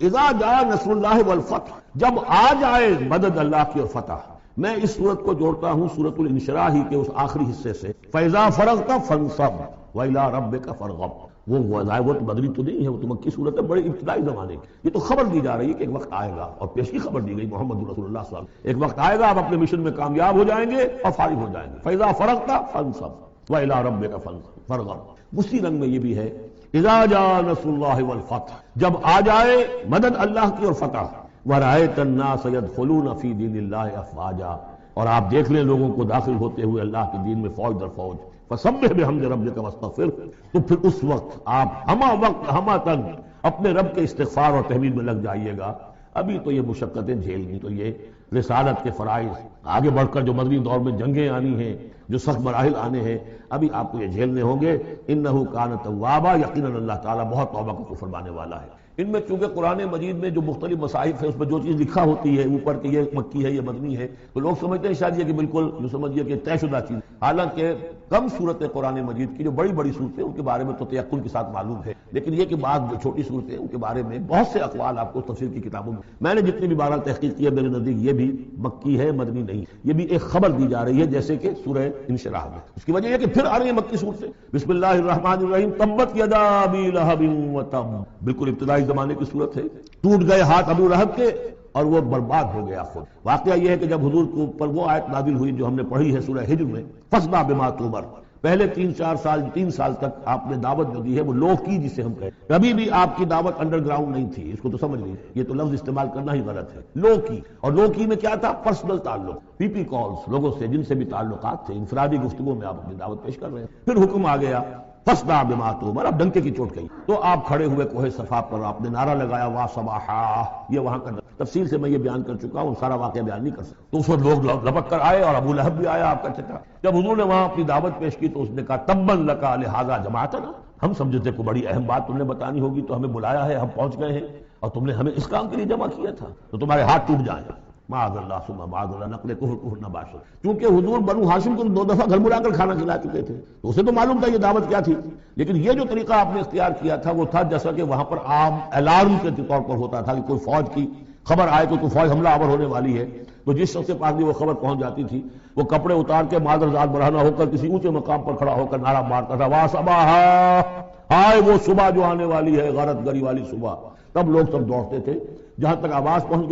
اذا جاء نصر اللہ والفتح، جب آ جائے مدد اللہ کی اور فتح۔ میں اس صورت کو جوڑتا ہوں سورۃ الانشراح ہی کے اس آخری حصے سے، فَإِذَا فَرَغْتَ فَانصَبْ وَإِلَىٰ رَبِّكَ فَارْغَب۔ وہ تو بدری تو نہیں ہے، وہ تو مکی صورت ہے، بڑے ابتدائی زمانے کی۔ یہ تو خبر دی جا رہی ہے کہ ایک وقت آئے گا، اور پیشگی خبر دی گئی محمد رسول اللہ صلی اللہ علیہ وسلم، ایک وقت آئے گا آپ اپنے مشن میں کامیاب ہو جائیں گے اور فارغ ہو جائیں گے۔ فَإِذَا فَرَغْتَ فَانصَبْ وَإِلَىٰ رَبِّكَ فَارْغَب۔ اسی رنگ میں یہ بھی ہے، اذا جاء نصر اللہ والفتح، جب آ جائے مدد اللہ کی اور فتح، وَرَأَيْتَ النَّاسَ يَدْخُلُونَ فِي دِينِ اللَّهِ أَفْوَاجًا، اور آپ دیکھ لیں لوگوں کو داخل ہوتے ہوئے اللہ کے دین میں فوج در فوج۔ فَسَبِّحْ بِحَمْدِ رَبِّكَ وَاسْتَغْفِرْهُ، تو پھر اس وقت آپ ہمہ تن اپنے رب کے استغفار اور تحمید میں لگ جائیے گا۔ ابھی تو یہ مشقتیں جھیلنی، تو یہ رسالت کے فرائض، آگے بڑھ کر جو مدنی دور میں جنگیں آنی ہیں، جو سخت مراحل آنے ہیں، ابھی آپ کو یہ جھیلنے ہوں گے۔ انہ کان توابا، یقیناً اللہ تعالیٰ بہت توبہ کو فرمانے والا ہے۔ ان میں چونکہ قرآن مجید میں جو مختلف مصاحف ہے اس میں جو چیز لکھا ہوتی ہے اوپر کہ یہ مکی ہے یہ مدنی ہے، تو لوگ سمجھتے ہیں شاید یہ کہ بالکل جو سمجھیے کہ طے شدہ چیز، حالانکہ کم صورتیں قرآن مجید کی جو بڑی بڑی صورتیں ان کے بارے میں تو تیقن کے ساتھ معلوم ہے، لیکن یہ کہ بعض جو چھوٹی صورتیں ان کے بارے میں بہت سے اقوال آپ کو تفسیر کی کتابوں میں نے جتنی بھی بہرحال تحقیق کی ہے، میرے نزدیک یہ بھی مکی ہے، مدنی نہیں، یہ بھی ایک خبر دی جا رہی ہے جیسے کہ سورہ انشراح میں۔ اس کی وجہ یہ کہ پھر آ رہی ہے مکی صورتیں، بسم اللہ الرحمن الرحیم، تبت یدا ابی لہب وتب، بالکل ابتدائی زمانے کی صورت ہے۔ ٹوٹ گئے ہاتھ ابو لہب کے اور وہ برباد ہو گیا خود۔ واقعہ یہ ہے کہ جب حضور کے اوپر وہ آیت نازل ہوئی جو ہم نے پڑھی ہے سورہ ہجر میں، فاصدع بما تؤمر، پہلے 3 سال تک آپ نے دعوت جو دی ہے وہ لو کی، جسے ہم کہتے ہیں، کبھی بھی آپ کی دعوت انڈر گراؤنڈ نہیں تھی، اس کو تو سمجھ لیجیے، یہ تو لفظ استعمال کرنا ہی غلط ہے، لو کی۔ اور لو کی میں کیا تھا؟ پرسنل تعلق، پی پی کالز، لوگوں سے جن سے بھی تعلقات تھے، انفرادی گفتگو میں آپ اپنی دعوت پیش کر رہے ہیں۔ پھر حکم آ گیا فاصدع بما تؤمر، اب ڈنکے کی چوٹ گئی، تو آپ کھڑے ہوئے کوہ صفا پر، آپ نے نعرہ لگایا وا صباحا، یہ وہاں کا تفصیل سے میں یہ بیان کر چکا ہوں، سارا واقعہ بیان نہیں کر سکتا۔ تو اس وقت لوگ لپک کر آئے اور ابو لہب بھی آیا آپ کا چچا۔ جب حضور نے وہاں اپنی دعوت پیش کی تو اس نے کہا تبا لک لہذا جمعتنا، ہم سمجھتے کوئی بڑی اہم بات تم نے بتانی ہوگی تو ہمیں بلایا ہے، ہم پہنچ گئے ہیں اور تم نے ہمیں اس کام کے لیے جمع کیا تھا، تو تمہارے ہاتھ ٹوٹ جائیں۔ معاذ اللہ ثم معاذ اللہ، نقل کفر نباشر، کیونکہ حضور بنو ہاشم کو 2 دفعہ گھر بلا کر کھانا کھلا چکے تھے، تو اسے تو معلوم تھا یہ دعوت کیا تھی، لیکن یہ جو طریقہ آپ نے اختیار کیا تھا وہ تھا جیسا کہ وہاں پر عام الارم کے طور پر ہوتا تھا کہ کوئی فوج کی خبر آئے کہ کوئی فوج حملہ آور ہونے والی ہے، تو جس شخص کے پاس بھی وہ خبر پہنچ جاتی تھی وہ کپڑے اتار کے مادر ذات برہنہ ہو کر کسی اونچے مقام پر کھڑا ہو کر نعرہ مارتا تھا وا صباحا، ہائے وہ صبح جو آنے والی ہے، غارت گری والی صبح۔ تب لوگ سب دوڑتے تھے، جہاں تک آواز پہنچ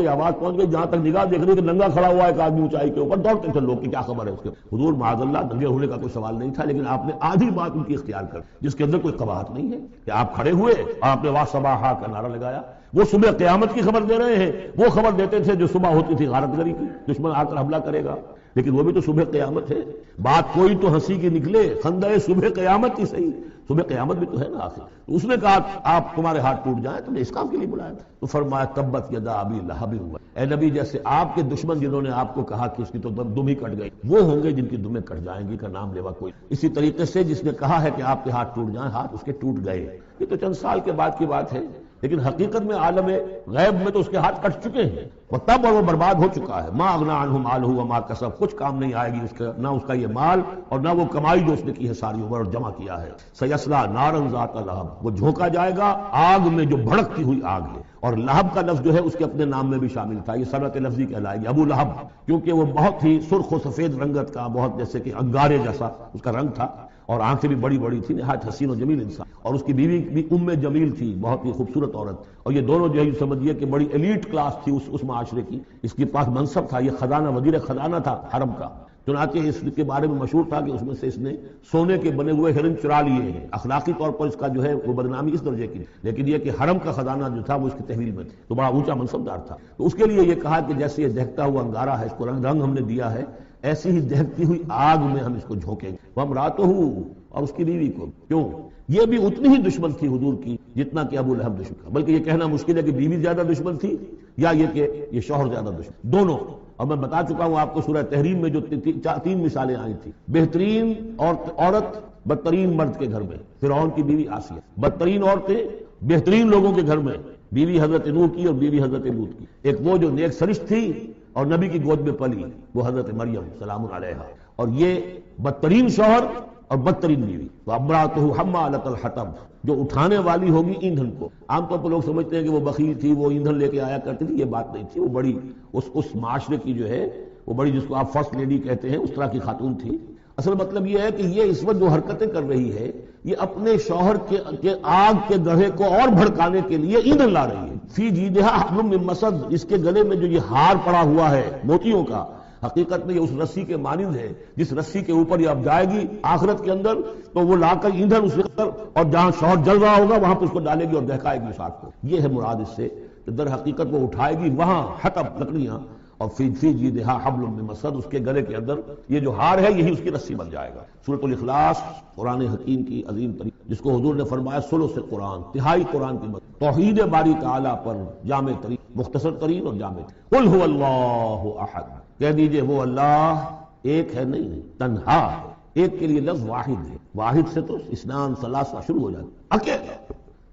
گئی، جہاں تک نگاہ دیکھ رہی کہ ننگا کھڑا ہوا ہے ایک آدمی اونچائی کے اوپر، دوڑتے تھے لوگ کہ کیا خبر ہے اس کے۔ حضور معاذ اللہ ننگے ہونے کا کوئی سوال نہیں تھا، لیکن آپ نے آدھی بات ان کی اختیار کر جس کے اندر کوئی قباحت نہیں ہے کہ آپ کھڑے ہوئے اور آپ نے وا صباحا کا نعرہ لگایا۔ وہ صبح قیامت کی خبر دے رہے ہیں، وہ خبر دیتے تھے جو صبح ہوتی تھی غارت گری کی، دشمن آ کر حملہ کرے گا، لیکن وہ بھی تو صبح قیامت ہے۔ بات کوئی تو ہنسی کی نکلے، خندہ صبح قیامت ہی صحیح، صبح قیامت بھی تو ہے نا آخر۔ تو اس نے کہا آپ تمہارے ہاتھ ٹوٹ جائیں، تم نے اس کام کے لیے بلایا تھا، تو فرمایا تبت یدا ابی لہب، اے نبی جیسے آپ کے دشمن جنہوں نے آپ کو کہا کہ اس کی تو دم ہی کٹ گئی، وہ ہوں گے جن کی دمیں کٹ جائیں گی کا نام لیوا کوئی۔ اسی طریقے سے جس نے کہا ہے کہ آپ کے ہاتھ ٹوٹ جائیں، ہاتھ اس کے ٹوٹ گئے۔ یہ تو چند سال کے بعد کی بات ہے، لیکن حقیقت میں عالم غیب میں تو اس کے ہاتھ کٹ چکے ہیں، وہ تب اور وہ برباد ہو چکا ہے۔ ما اغنی عنہ مالہ وما کسب، کچھ کام نہیں آئے گی اس کا، نہ اس کا یہ مال اور نہ وہ کمائی جو اس نے کی ہے ساری عمر اور جمع کیا ہے۔ سیصلی نارا ذات لہب، وہ جھونکا جائے گا آگ میں جو بھڑکتی ہوئی آگ ہے، اور لہب کا لفظ جو ہے اس کے اپنے نام میں بھی شامل تھا، یہ صنعت لفظی کہلائے گی ابو لہب، کیونکہ وہ بہت ہی سرخ و سفید رنگت کا، بہت جیسے کہ انگارے جیسا اس کا رنگ تھا، اور آنکھیں بھی بڑی بڑی تھی، نہایت حسین و جمیل انسان، اور اس کی بیوی بھی ام جمیل تھی، بہت ہی خوبصورت عورت، اور یہ دونوں جو ہے سمجھیے کہ بڑی ایلیٹ کلاس تھی اس معاشرے کی، اس کے پاس منصب تھا، یہ خزانہ وزیر خزانہ تھا حرم کا، چنانچہ اس کے بارے میں مشہور تھا کہ اس میں سے اس نے سونے کے بنے ہوئے ہرن چرا لیے ہیں، اخلاقی طور پر اس کا جو ہے وہ بدنامی اس درجے کی، لیکن یہ کہ حرم کا خزانہ جو تھا وہ اس کی تحویل میں تھا، تو بڑا اونچا منصبدار تھا، تو اس کے لیے یہ کہا کہ جیسے یہ دہکتا ہوا انگارہ ہے، اس کو رنگ ہم نے دیا ہے، ایسی ہی دہکتی ہوئی آگ میں ہم اس کو جھونکیں گے، ہم راتوں اور اس کی بیوی کو، کیوں؟ یہ بھی اتنی ہی دشمن تھی حضور کی جتنا کہ ابو لہب دشمن تھا، بلکہ یہ کہنا مشکل ہے کہ بیوی زیادہ دشمن تھی یا یہ کہ یہ شوہر زیادہ دشمن، دونوں۔ اور میں بتا چکا ہوں آپ کو سورہ تحریم میں جو 3 مثالیں آئی تھی، بہترین عورت بدترین مرد کے گھر میں، فرعون کی بیوی آسیہ، بدترین عورتیں بہترین لوگوں کے گھر میں، بیوی حضرت نوح کی اور بیوی حضرت لوط کی، ایک وہ جو نیک سرشت تھی اور نبی کی گود میں پلی، وہ حضرت مریم سلام علیہا، اور یہ بدترین شوہر اور بدترین بیوی تو امرأتہ حمالۃ الحطب، جو اٹھانے والی ہوگی ایندھن کو۔ عام طور پر لوگ سمجھتے ہیں کہ وہ بخیل تھی، وہ ایندھن لے کے آیا کرتی تھی، یہ بات نہیں تھی، وہ بڑی اس معاشرے کی جو ہے وہ بڑی، جس کو آپ فرسٹ لیڈی کہتے ہیں، اس طرح کی خاتون تھی۔ اصل مطلب یہ ہے کہ یہ اس وقت جو حرکتیں کر رہی ہے یہ اپنے شوہر کے آگ کے گڑھے کو اور بھڑکانے کے لیے ایندھن لا رہی ہے۔ فی جیدہا حبل من مسد، اس کے گلے میں جو یہ ہار پڑا ہوا ہے موتیوں کا، حقیقت میں یہ اس رسی کے مانند ہے جس رسی کے اوپر یہ اب جائے گی آخرت کے اندر، تو وہ لا کر ایندھن اس کے اندر، اور جہاں شوہر جل رہا ہوگا وہاں پہ اس کو ڈالے گی اور دہکائے گی اس آگ کو۔ یہ ہے مراد اس سے کہ در حقیقت وہ اٹھائے گی وہاں حطب لکڑیاں، اور فی جیدہا حبل من مسد، اس کے گلے کے اندر یہ جو ہار ہے یہی اس کی رسی بن جائے گا۔ سورۃ الاخلاص قرآن حکیم کی عظیم ترین، جس کو حضور نے فرمایا ثلث قرآن، تہائی قرآن کی مدد، توحید باری تعالیٰ پر جامع ترین، مختصر ترین اور جامع ترین۔ قل هو اللہ احد، کہہ دیجئے وہ اللہ ایک ہے، نہیں تنہا ہے۔ ایک کے لیے لفظ واحد ہے، واحد سے تو اسنان ثلاثہ شروع ہو جاتا، اکیلا،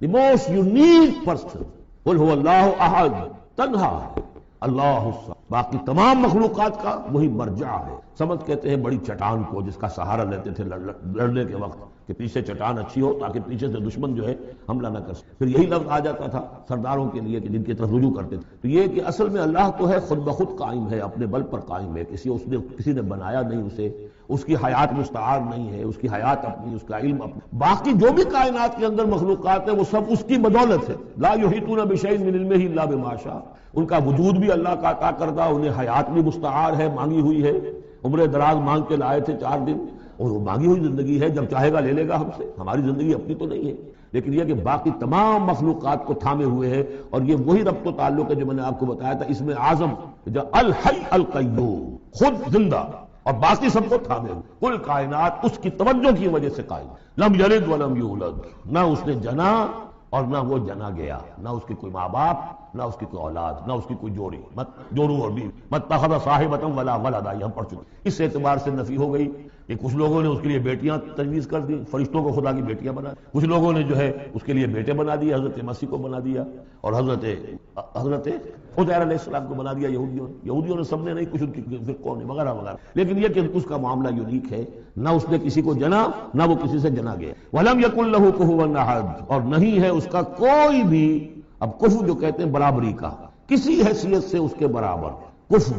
دی موسٹ یونیک پرسن۔ قل هو اللہ احد، تنہا ہے اللہ الصمد، باقی تمام مخلوقات کا وہی مرجع ہے۔ سمجھ کہتے ہیں بڑی چٹان کو جس کا سہارا لیتے تھے لڑنے کے وقت، کہ پیچھے چٹان اچھی ہو تاکہ پیچھے سے دشمن جو ہے حملہ نہ کر سکے۔ پھر یہی لفظ آ جاتا تھا سرداروں کے لیے کہ جن کی طرف رجوع کرتے تھے۔ تو یہ کہ اصل میں اللہ تو ہے خود بخود قائم ہے، اپنے بل پر قائم ہے، کسی نے بنایا نہیں اسے، اس کی حیات مستعار نہیں ہے، اس کی حیات اپنی، اس کا علم اپنا۔ باقی جو بھی کائنات کے اندر مخلوقات ہیں وہ سب اس کی بدولت ہے۔ لا یحیطون بشیء من علمہ الا بما شاء، ان کا وجود بھی اللہ کا عطا کردہ، انہیں حیات بھی مستعار ہے، مانگی ہوئی ہے۔ عمر دراز مانگ کے لائے تھے 4 دن، اور وہ مانگی ہوئی زندگی ہے، جب چاہے گا لے لے گا ہم سے، ہماری زندگی اپنی تو نہیں ہے۔ لیکن یہ کہ باقی تمام مخلوقات کو تھامے ہوئے ہے، اور یہ وہی ربط و تعلق ہے جو میں نے آپ کو بتایا تھا، اس میں اعظم جو الحی القیوم، خود زندہ اور باقی سب کو تھامے ہوئے، کل کائنات اس کی توجہ کی وجہ سے قائم۔ لم یلد ولم یولد، نہ اس نے جنا اور نہ وہ جنا گیا، نہ اس کے کوئی ماں باپ، نہ اس کی کوئی اولاد، نہ اس کی کوئی جوڑی، مت جوڑوں اور بیوی، مت اتخذ صاحبۃ ولا ولدا، یہ ہم پڑھ چکے۔ اس اعتبار سے نفی ہو گئی کہ کچھ لوگوں نے اس کے لیے بیٹیاں تجویز کر دی، فرشتوں کو خدا کی بیٹیاں بنا دی، کچھ لوگوں نے جو ہے اس کے لیے بیٹے بنا دیا، حضرت مسیح کو بنا دیا، اور حضرت عزیر علیہ السلام کو بنا دیا یہودیوں نے، سب نے نہیں، کچھ ان کی فرقوں نے، وغیرہ وغیرہ۔ لیکن یہ کہ اس کا معاملہ یونیک ہے، نہ اس نے کسی کو جنا نہ وہ کسی سے جنا گیا۔ وَلَمْ يَكُنْ لَهُ كُفُوًا أَحَدٌ، اور نہیں ہے اس کا کوئی بھی، اب کفو جو کہتے ہیں برابری کا، کسی حیثیت سے اس کے برابر، کفو،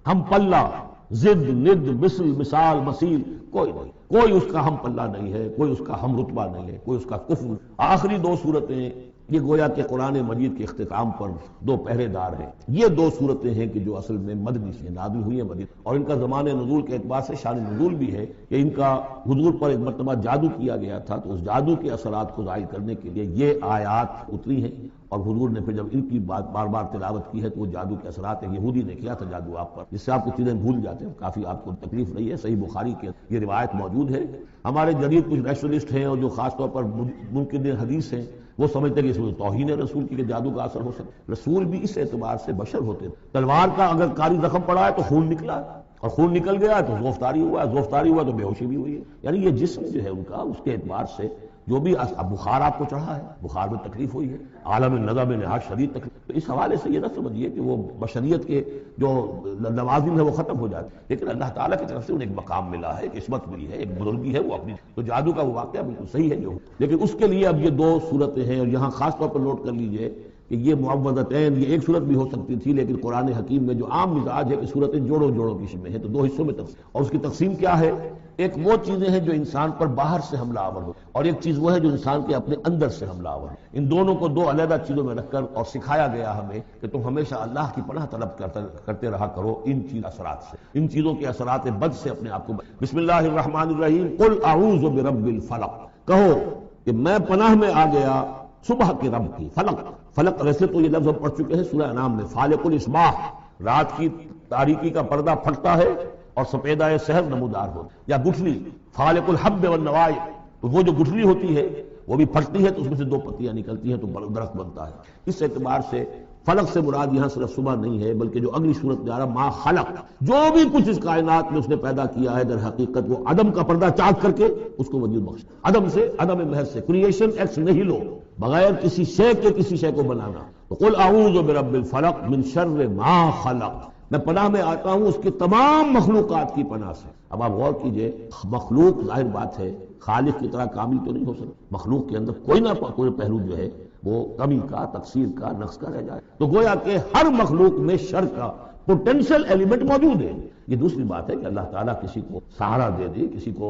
ہم پلہ، ضد، ند، مثل، مثال، مثیل، کوئی نہیں، کوئی اس کا ہم پلہ نہیں ہے، کوئی اس کا ہم رتبہ نہیں ہے، کوئی اس کا کفو۔ آخری 2 صورتیں یہ گویا کہ قرآن مجید کے اختتام پر 2 پہرے دار ہیں۔ یہ 2 صورتیں ہیں کہ جو اصل میں مدنی سے نازل ہوئی ہیں مدنی، اور ان کا زمان نزول کے اعتبار سے شان نزول بھی ہے کہ ان کا حضور پر ایک مرتبہ جادو کیا گیا تھا، تو اس جادو کے اثرات کو ظاہر کرنے کے لیے یہ آیات اتری ہیں، اور حضور نے پھر جب ان کی بات بار بار تلاوت کی ہے تو وہ جادو کے اثرات ہیں۔ یہودی نے کیا تھا جادو آپ پر، جس سے آپ کو چیزیں بھول جاتے ہیں، کافی آپ کو تکلیف رہی ہے۔ صحیح بخاری کی یہ روایت موجود ہے۔ ہمارے جدید کچھ ریشنلسٹ ہیں اور جو خاص طور پر منکر حدیث ہیں، وہ سمجھتے ہیں کہ اس میں توہین رسول کی کہ جادو کا اثر ہو سکتا۔ رسول بھی اس اعتبار سے بشر ہوتے ہیں، تلوار کا اگر کاری زخم پڑا ہے تو خون نکلا، اور خون نکل گیا تو زوفتاری ہوا، زوفتاری ہوا تو بے ہوشی بھی ہوئی ہے۔ یعنی یہ جسم جو ہے ان کا، اس کے اعتبار سے جو بھی بخار آپ کو چڑھا ہے، بخار میں تکلیف ہوئی ہے، عالم نظر میں نہایت شدید تکلیف، تو اس حوالے سے یہ نہ سمجھیے کہ وہ بشریت کے جو لوازم ہے وہ ختم ہو جاتے، لیکن اللہ تعالیٰ کی طرف سے انہیں ایک مقام ملا ہے، ایک عصمت ملی ہے، ایک بزرگی ہے وہ اپنی۔ تو جادو کا وہ واقعہ بالکل صحیح ہے جو، لیکن اس کے لیے اب یہ 2 صورتیں ہیں، اور یہاں خاص طور پر نوٹ کر لیجئے کہ یہ معوذتین، یہ ایک صورت بھی ہو سکتی تھی، لیکن قرآن حکیم میں جو عام مزاج ہے کہ صورتیں جوڑوں کی شکل میں ہیں، تو 2 حصوں میں تقسیم، اور اس کی تقسیم کیا ہے؟ ایک وہ چیزیں ہیں جو انسان پر باہر سے حملہ آور ہو، اور ایک چیز وہ ہے جو انسان کے اپنے اندر سے حملہ آور ہو۔ ان دونوں کو 2 علیحدہ چیزوں میں رکھ کر اور سکھایا گیا ہمیں کہ تم ہمیشہ اللہ کی پناہ طلب کرتے رہا کرو ان چیز اثرات سے، ان چیزوں کے اثرات بد سے اپنے آپ کو۔ بسم اللہ الرحمن الرحیم، قل اعوذ برب الفلق، کہو کہ میں پناہ میں آ گیا صبح کے رب کی۔ فلق ویسے تو یہ لفظ ہم پڑھ چکے ہیں سورہ انعام میں، فالق الاصباح، رات کی تاریکی کا پردہ پھٹتا ہے اور سپیدہ سحر نمودار ہو، یا گٹھلی، فالق الحب والنوائے، تو وہ جو گٹھلی ہوتی ہے وہ بھی پھٹتی ہے تو اس میں سے 2 پتیاں نکلتی ہیں تو درخت بنتا ہے۔ اس اعتبار سے فلق سے مراد یہاں صرف صبح نہیں ہے، بلکہ جو اگلی صورت میں آ رہا ما خلق، جو بھی کچھ اس کائنات میں اس نے پیدا کیا ہے، در حقیقت وہ عدم کا پردہ چاک کر کے اس کو وجود بخش، عدم سے، عدم محض سے، کریشن ایکس نہیلو، بغیر کسی شے کے کسی شے کو بنانا۔ تو قل اعوذ برب الفلق من شر ما خلق، میں پناہ میں آتا ہوں اس کی تمام مخلوقات کی پناہ سے۔ اب آپ غور کیجئے، مخلوق ظاہر بات ہے خالق کی طرح کامل تو نہیں ہو سکتا، مخلوق کے اندر کوئی نہ کوئی پہلو جو ہے وہ کمی کا، تقصیر کا، نقص کا رہ جائے، تو گویا کہ ہر مخلوق میں شر کا پوٹینشیل ایلیمنٹ موجود ہے۔ یہ دوسری بات ہے کہ اللہ تعالیٰ کسی کو سہارا دے دے، کسی کو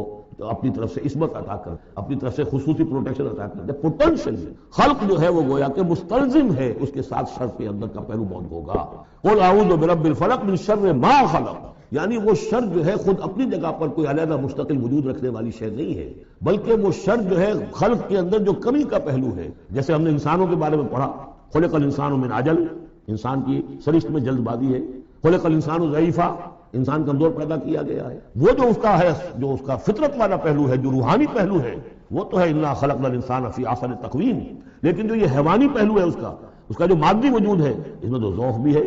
اپنی طرف سے عصمت عطا کر، اپنی طرف سے خصوصی پروٹیکشن عطا کر دے، پوٹینشیل خلق جو ہے وہ گویا کہ مستلزم ہے اس کے ساتھ شر کے اندر کا پہلو موجود ہوگا۔ قل اعوذ برب الفلق من شر ما خلق، یعنی وہ شر جو ہے خود اپنی جگہ پر کوئی علیحدہ مستقل وجود رکھنے والی شے نہیں ہے، بلکہ وہ شر جو ہے خلق کے اندر جو کمی کا پہلو ہے۔ جیسے ہم نے انسانوں کے بارے میں پڑھا، خلق الانسان من عجل، انسان کی سرشت میں جلد بازی ہے، خلق الانسان ضعیفا، انسان کمزور پیدا کیا گیا ہے۔ وہ جو اس کا ہے، جو اس کا فطرت والا پہلو ہے، جو روحانی پہلو ہے، وہ تو ہے انا خلقنا الانسان فی احسن تقویم، لیکن جو یہ حیوانی پہلو ہے اس کا جو مادی وجود ہے، اس میں تو ذوق بھی ہے۔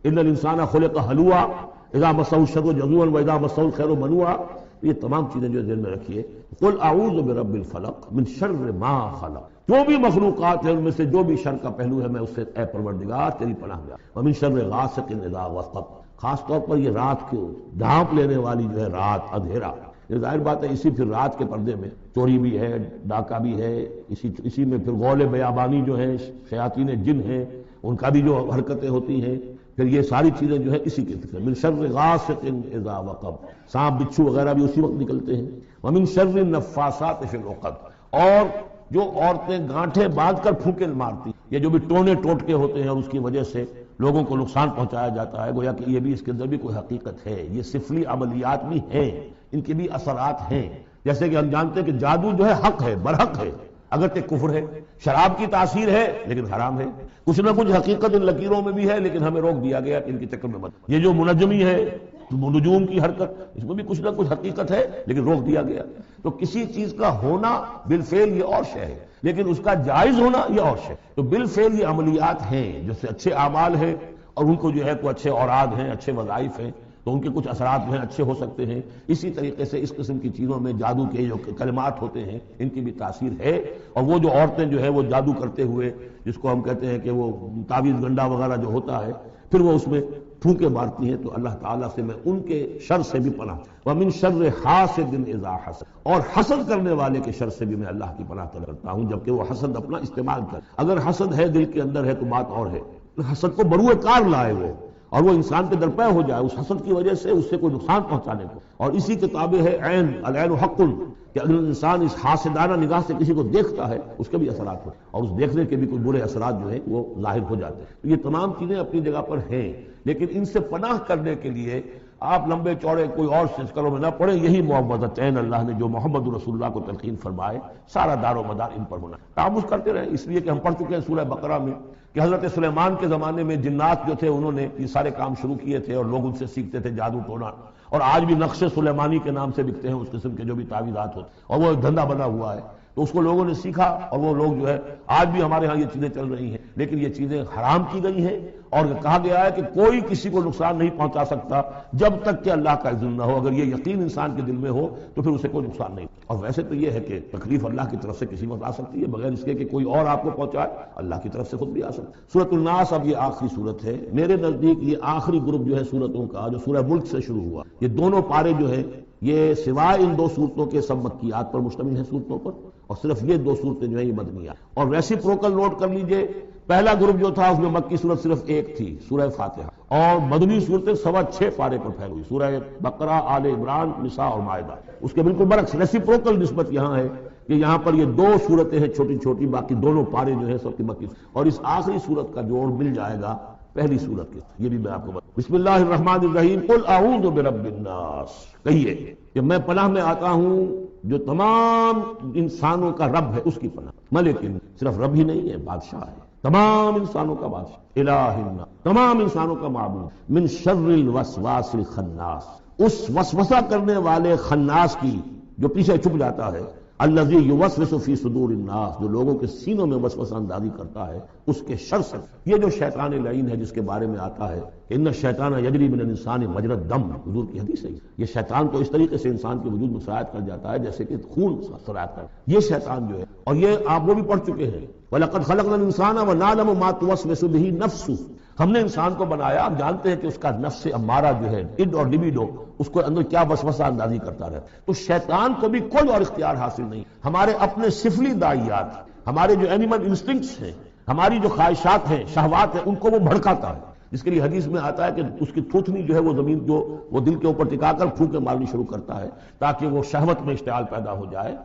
ان الانسان خلق ہلوعا اذا مسہ الشر جزوعا واذا مسہ الخیر منوعا، یہ تمام چیزیں جو ذہن میں رکھیے۔ قل اعوذ برب الفلق من شر ما خلق، جو بھی مخلوقات ہیں ان میں سے جو بھی شر کا پہلو ہے میں اس سے اے پروردگار تیری پناہ میں، ومن شر غاسق اذا وقب، خاص طور پر یہ رات کو ڈھانپ لینے والی جو ہے رات، اندھیرا، یہ ظاہر بات ہے اسی پھر رات کے پردے میں چوری بھی ہے، ڈاکہ بھی ہے، اسی میں پھر غول بیابانی جو ہے، شیاطین جن ہیں ان کا بھی جو حرکتیں ہوتی ہیں، پھر یہ ساری چیزیں جو ہے اسی کے ذکر۔ من شر غاسق اذا وقب، سانپ بچھو وغیرہ بھی اسی وقت نکلتے ہیں۔ ومن شر النفاثات فی العقد، اور جو عورتیں گانٹھیں باندھ کر پھونکے مارتی، یہ جو بھی ٹونے ٹوٹکے ہوتے ہیں اور اس کی وجہ سے لوگوں کو نقصان پہنچایا جاتا ہے، گویا کہ یہ بھی اس کے اندر بھی کوئی حقیقت ہے، یہ سفلی عملیات بھی ہیں، ان کے بھی اثرات ہیں۔ جیسے کہ ہم جانتے ہیں کہ جادو جو ہے حق ہے، برحق ہے، اگرچہ کفر ہے، شراب کی تاثیر ہے لیکن حرام ہے، کچھ نہ کچھ حقیقت ان لکیروں میں بھی ہے، لیکن ہمیں روک دیا گیا کہ ان کے چکر میں مت۔ یہ جو منجمی ہے، نجوم کی حرکت، اس میں بھی کچھ نہ کچھ حقیقت ہے لیکن روک دیا گیا۔ تو کسی چیز کا ہونا بالفعل یہ اور شے ہے، لیکن اس کا جائز ہونا یہ اور شے۔ تو بالفعل یہ عملیات ہیں جیسے اچھے اعمال ہیں، اور ان کو جو ہے کوئی اچھے اوراد ہیں، اچھے وظائف ہیں، تو ان کے کچھ اثرات جو ہیں اچھے ہو سکتے ہیں۔ اسی طریقے سے اس قسم کی چیزوں میں جادو کے جو کلمات ہوتے ہیں ان کی بھی تاثیر ہے، اور وہ جو عورتیں جو ہے وہ جادو کرتے ہوئے، جس کو ہم کہتے ہیں کہ وہ تعویذ گنڈا وغیرہ جو ہوتا ہے، پھر وہ اس میں پھونکے مارتی ہیں، تو اللہ تعالیٰ سے میں ان کے شر سے بھی پناہ، وَمِن شَرِّ حَاسِدٍ إِذَا حَسَدَ، اور حسد کرنے والے کے شر سے بھی میں اللہ کی پناہ طلب کرتا ہوں جبکہ وہ حسد اپنا استعمال کر۔ اگر حسد ہے دل کے اندر ہے تو بات اور ہے، حسد کو بروئے کار لائے وہ، اور وہ انسان کے درپے ہو جائے اس حسد کی وجہ سے اس سے کوئی نقصان پہنچانے کو۔ اور اسی کتاب ہے عین، العین حق، کہ اگر انسان اس حاسدانہ نگاہ سے کسی کو دیکھتا ہے اس کے بھی اثرات ہوتے ہیں، اور اس دیکھنے کے بھی کوئی برے اثرات جو ہیں وہ ظاہر ہو جاتے ہیں۔ تو یہ تمام چیزیں اپنی جگہ پر ہیں، لیکن ان سے پناہ کرنے کے لیے آپ لمبے چوڑے کوئی اور سلسلوں میں نہ پڑھیں، یہی معوذتین اللہ نے جو محمد رسول اللہ کو تلقین فرمائے، سارا دار و مدار ان پر ہونا۔ تعامل کرتے رہیں، اس لیے کہ ہم پڑھ چکے ہیں سورہ بقرہ میں کہ حضرت سلیمان کے زمانے میں جنات جو تھے انہوں نے یہ سارے کام شروع کیے تھے، اور لوگ ان سے سیکھتے تھے جادو ٹونا، اور آج بھی نقش سلیمانی کے نام سے بکتے ہیں اس قسم کے جو بھی تعویذات ہوتے ہیں، اور وہ ایک دھندا بنا ہوا ہے۔ تو اس کو لوگوں نے سیکھا، اور وہ لوگ جو ہے آج بھی ہمارے ہاں یہ چیزیں چل رہی ہیں، لیکن یہ چیزیں حرام کی گئی ہیں، اور کہا گیا ہے کہ کوئی کسی کو نقصان نہیں پہنچا سکتا جب تک کہ اللہ کا اذن نہ ہو۔ اگر یہ یقین انسان کے دل میں ہو تو پھر اسے کوئی نقصان نہیں۔ اور ویسے تو یہ ہے کہ تکلیف اللہ کی طرف سے کسی وقت آ سکتی ہے بغیر اس کے کہ کوئی اور آپ کو پہنچائے، اللہ کی طرف سے خود بھی آ سکتا ہے۔ سورۃ الناس اب یہ آخری سورت ہے میرے نزدیک، یہ آخری گروپ جو ہے سورتوں کا جو سورہ ملک سے شروع ہوا، یہ دونوں پارے جو ہے یہ سوائے ان دو صورتوں کے سب مکیات پر مشتمل ہیں صورتوں پر، اور صرف یہ دو صورتیں جو ہیں یہ مدنیات۔ اور ریسیپروکل نوٹ کر لیجئے، پہلا گروپ جو تھا اس میں مکی صورت صرف ایک تھی، سورہ فاتحہ، اور مدنی صورتیں 6.25 پارے پر پھیل ہوئی، سورہ بقرہ، آل عمران، نساء اور مائدہ۔ اس کے بالکل برعکس ریسیپروکل نسبت یہاں ہے کہ یہاں پر یہ دو صورتیں ہیں چھوٹی چھوٹی، باقی دونوں پارے جو ہیں سب کی مکی، اور اس آخری صورت کا جوڑ مل جائے گا پہلی صورت کے، یہ بھی میں آپ کو بتا۔ بسم اللہ الرحمن الرحیم، قل اعوذ برب الناس، کہیے کہ میں پناہ میں آتا ہوں جو تمام انسانوں کا رب ہے اس کی پناہ۔ ملک صرف رب ہی نہیں ہے، بادشاہ ہے، تمام انسانوں کا بادشاہ، الہ الناس، تمام انسانوں کا معبود، من شر الوسواس الخناس، اس وسوسہ کرنے والے خناس کی جو پیچھے چھپ جاتا ہے، الذی یوسوس فی صدور الناس، جو لوگوں کے سینوں میں وسوسہ اندازی کرتا ہے، اس کے شر سے۔ یہ جو شیطان لعین ہے جس کے بارے میں آتا ہے کہ ان الشیطان یجری من الانسان مجری الدم، حضور کی حدیث ہے، یہ شیطان تو اس طریقے سے انسان کے وجود میں سرایت کر جاتا ہے جیسے کہ خون سرایت کر، یہ شیطان جو ہے، اور یہ آپ وہ بھی پڑھ چکے ہیں، وَلَقَدْ خَلَقْنَا الْإِنسَانَ وَنَعْلَمُ مَا تُوَسْوِسُ بِهِ نَفْسُهُ، ہم نے انسان کو بنایا، ہم جانتے ہیں کہ اس کا نفس امارہ جو ہے، اڈ اور لبیڈو، اس کو اندر کیا وسوسہ اندازی کرتا رہتا ہے. تو شیطان کو بھی کوئی اور اختیار حاصل نہیں. ہمارے اپنے سفلی داعیات، ہمارے جو اینیمل انسٹنکٹس ہیں، ہماری جو خواہشات ہیں، شہوات ہیں، ان کو وہ بھڑکاتا ہے. جس کے لیے حدیث میں آتا ہے کہ اس کی تھوتنی جو ہے وہ زمین جو وہ دل کے اوپر ٹکا کر پھونکے مارنی شروع کرتا ہے تاکہ وہ شہوت میں اشتعال پیدا ہو جائے